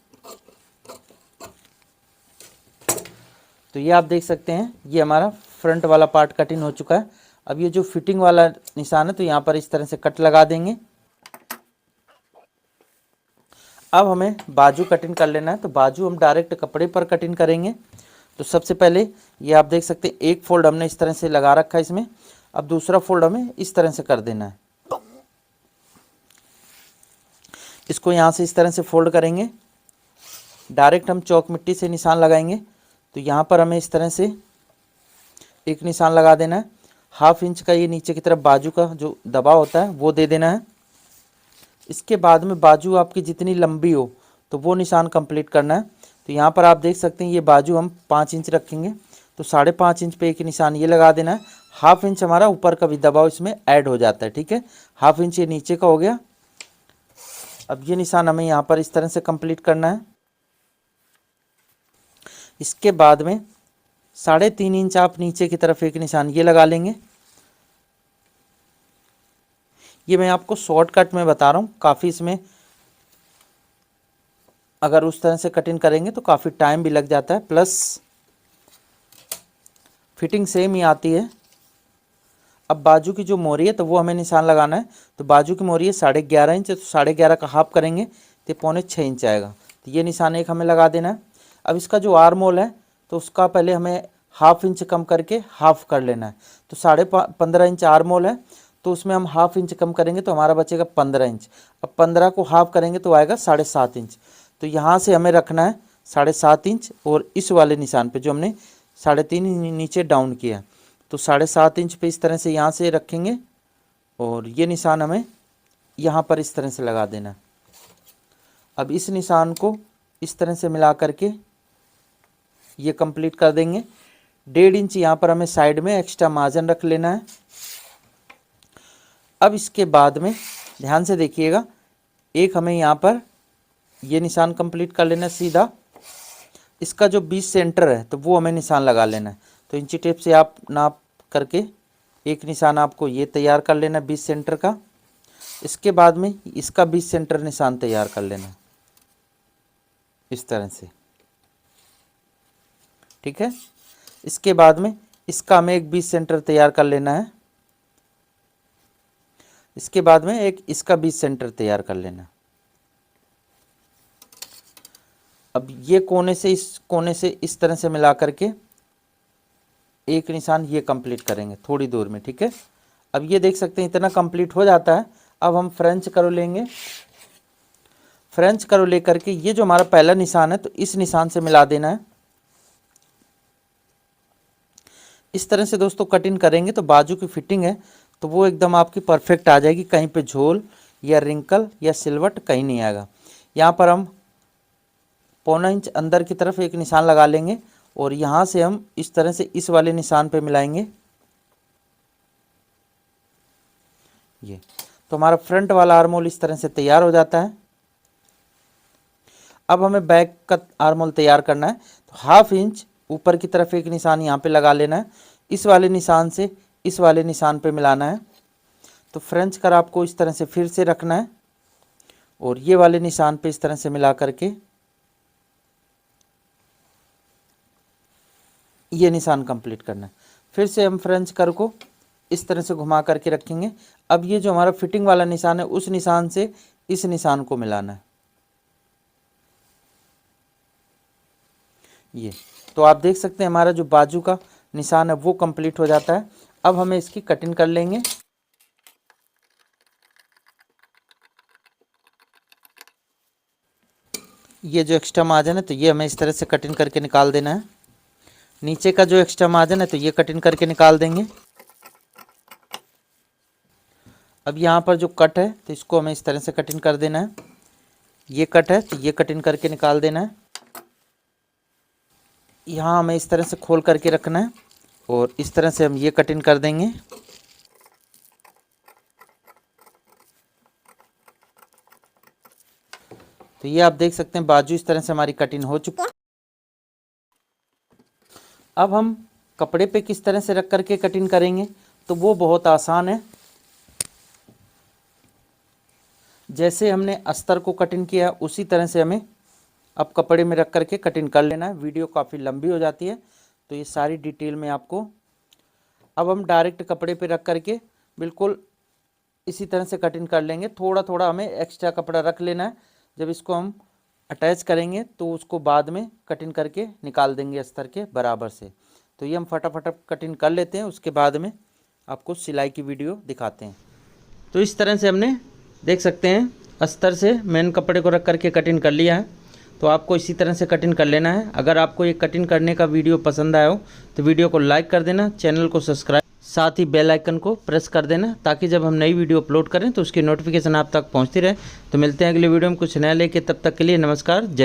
तो ये आप देख सकते हैं, ये हमारा फ्रंट वाला पार्ट कटिंग हो चुका है। अब ये जो फिटिंग वाला निशान है, तो यहाँ पर इस तरह से कट लगा देंगे। अब हमें बाजू कटिंग कर लेना है। तो बाजू हम डायरेक्ट कपड़े पर कटिंग करेंगे। तो सबसे पहले ये आप देख सकते हैं, एक फोल्ड हमने इस तरह से लगा रखा है इसमें। अब दूसरा फोल्ड हमें इस तरह से कर देना है। इसको यहाँ से इस तरह से फोल्ड करेंगे। डायरेक्ट हम चौक मिट्टी से निशान लगाएंगे। तो यहाँ पर हमें इस तरह से एक निशान लगा देना है। 1/2 इंच का ये नीचे की तरफ बाजू का जो दबाव होता है वो दे देना है। इसके बाद में बाजू आपकी जितनी लंबी हो तो वो निशान कंप्लीट करना है। तो यहाँ पर आप देख सकते हैं, ये बाजू हम 5 इंच रखेंगे। तो 5.5 इंच पे एक निशान ये लगा देना है। 1/2 इंच हमारा ऊपर का भी दबाव इसमें ऐड हो जाता है। ठीक है, 1/2 इंच ये नीचे का हो गया। अब ये निशान हमें यहाँ पर इस तरह से कंप्लीट करना है। इसके बाद में 3.5 इंच आप नीचे की तरफ एक निशान ये लगा लेंगे। ये मैं आपको शॉर्टकट में बता रहा हूँ, काफ़ी इसमें अगर उस तरह से कटिंग करेंगे तो काफ़ी टाइम भी लग जाता है, प्लस फिटिंग सेम ही आती है। अब बाजू की जो मोरी है तो वो हमें निशान लगाना है। तो बाजू की मोरी है 11.5 इंच, तो 11.5 का हाफ करेंगे तो 5.25 इंच आएगा। तो ये निशान एक हमें लगा देना है। अब इसका जो आर्म होल है तो उसका पहले हमें 1/2 इंच कम करके हाफ कर लेना है। तो 15.5 इंच आर्म होल है, तो उसमें हम 1/2 इंच कम करेंगे तो हमारा बचेगा 15 इंच। अब 15 को हाफ करेंगे तो आएगा 7.5 इंच। तो यहाँ से हमें रखना है 7.5 इंच, और इस वाले निशान पे जो हमने 3.5 नीचे डाउन किया, तो 7.5 इंच पे इस तरह से यहाँ से रखेंगे, और ये निशान हमें यहाँ पर इस तरह से लगा देना है। अब इस निशान को इस तरह से मिला करके ये कंप्लीट कर देंगे। 1.5 इंच यहाँ पर हमें साइड में एक्स्ट्रा मार्जिन रख लेना है। अब इसके बाद में ध्यान से देखिएगा, एक हमें यहाँ पर ये निशान कंप्लीट कर लेना है सीधा। इसका जो बीच सेंटर है तो वो हमें निशान लगा लेना है। तो इंची टेप से आप नाप करके एक निशान आपको ये तैयार कर लेना है बीच सेंटर का। इसके बाद में इसका बीच सेंटर निशान तैयार कर लेना है इस तरह से। ठीक है, इसके बाद में इसका हमें एक बीच सेंटर तैयार कर लेना है। इसके बाद में एक इसका बीच सेंटर तैयार कर लेना। अब ये कोने से इस तरह से मिला करके एक निशान ये कंप्लीट करेंगे थोड़ी दूर में। ठीक है, अब ये देख सकते हैं इतना कंप्लीट हो जाता है। अब हम फ्रेंच करो लेंगे। फ्रेंच करो लेकर के ये जो हमारा पहला निशान है तो इस निशान से मिला देना है। इस तरह से दोस्तों कटिंग करेंगे तो बाजू की फिटिंग है तो वो एकदम आपकी परफेक्ट आ जाएगी। कहीं पे झोल या रिंकल या सिलवट कहीं नहीं आएगा। यहाँ पर हम 1.25 इंच अंदर की तरफ एक निशान लगा लेंगे, और यहाँ से हम इस तरह से इस वाले निशान पे मिलाएंगे। ये तो हमारा फ्रंट वाला आर्म होल इस तरह से तैयार हो जाता है। अब हमें बैक का आर्म होल तैयार करना है। तो 1/2 इंच ऊपर की तरफ एक निशान यहाँ पे लगा लेना है। इस वाले निशान से इस वाले निशान पे मिलाना है। तो फ्रेंच कर आपको इस तरह से फिर से रखना है, और ये वाले निशान पे इस तरह से मिला करके ये निशान कंप्लीट करना है। फिर से हम फ्रेंच कर को इस तरह से घुमा करके रखेंगे। अब ये जो हमारा फिटिंग वाला निशान है उस निशान से इस निशान को मिलाना है। ये तो आप देख सकते हैं हमारा जो बाजू का निशान है वो कंप्लीट हो जाता है। अब हमें इसकी कटिंग कर लेंगे। ये जो एक्स्ट्रा मार्जिन है तो ये हमें इस तरह से कटिंग करके निकाल देना है। नीचे का जो एक्स्ट्रा मार्जिन है तो ये कटिंग करके निकाल देंगे। अब यहाँ पर जो कट है तो इसको हमें इस तरह से कटिंग कर देना है। ये कट है तो ये कटिंग करके निकाल देना है। यहाँ हमें इस तरह से खोल करके रखना है, और इस तरह से हम ये कटिंग कर देंगे। तो ये आप देख सकते हैं बाजू इस तरह से हमारी कटिंग हो चुकी है। अब हम कपड़े पे किस तरह से रख करके कटिंग करेंगे तो वो बहुत आसान है। जैसे हमने अस्तर को कटिंग किया उसी तरह से हमें अब कपड़े में रख करके कटिंग कर लेना है। वीडियो काफ़ी लंबी हो जाती है तो ये सारी डिटेल में आपको, अब हम डायरेक्ट कपड़े पे रख करके बिल्कुल इसी तरह से कटिंग कर लेंगे। थोड़ा थोड़ा हमें एक्स्ट्रा कपड़ा रख लेना है, जब इसको हम अटैच करेंगे तो उसको बाद में कटिंग करके निकाल देंगे अस्तर के बराबर से। तो ये हम फटाफट कटिंग कर लेते हैं, उसके बाद में आपको सिलाई की वीडियो दिखाते हैं। तो इस तरह से हमने देख सकते हैं अस्तर से मेन कपड़े को रख करके कटिंग कर लिया है। तो आपको इसी तरह से कटिंग कर लेना है। अगर आपको ये कटिंग करने का वीडियो पसंद आया हो तो वीडियो को लाइक कर देना, चैनल को सब्सक्राइब, साथ ही बेल आइकन को प्रेस कर देना, ताकि जब हम नई वीडियो अपलोड करें तो उसकी नोटिफिकेशन आप तक पहुंचती रहे। तो मिलते हैं अगले वीडियो में कुछ नया लेके, तब तक के लिए नमस्कार, जय।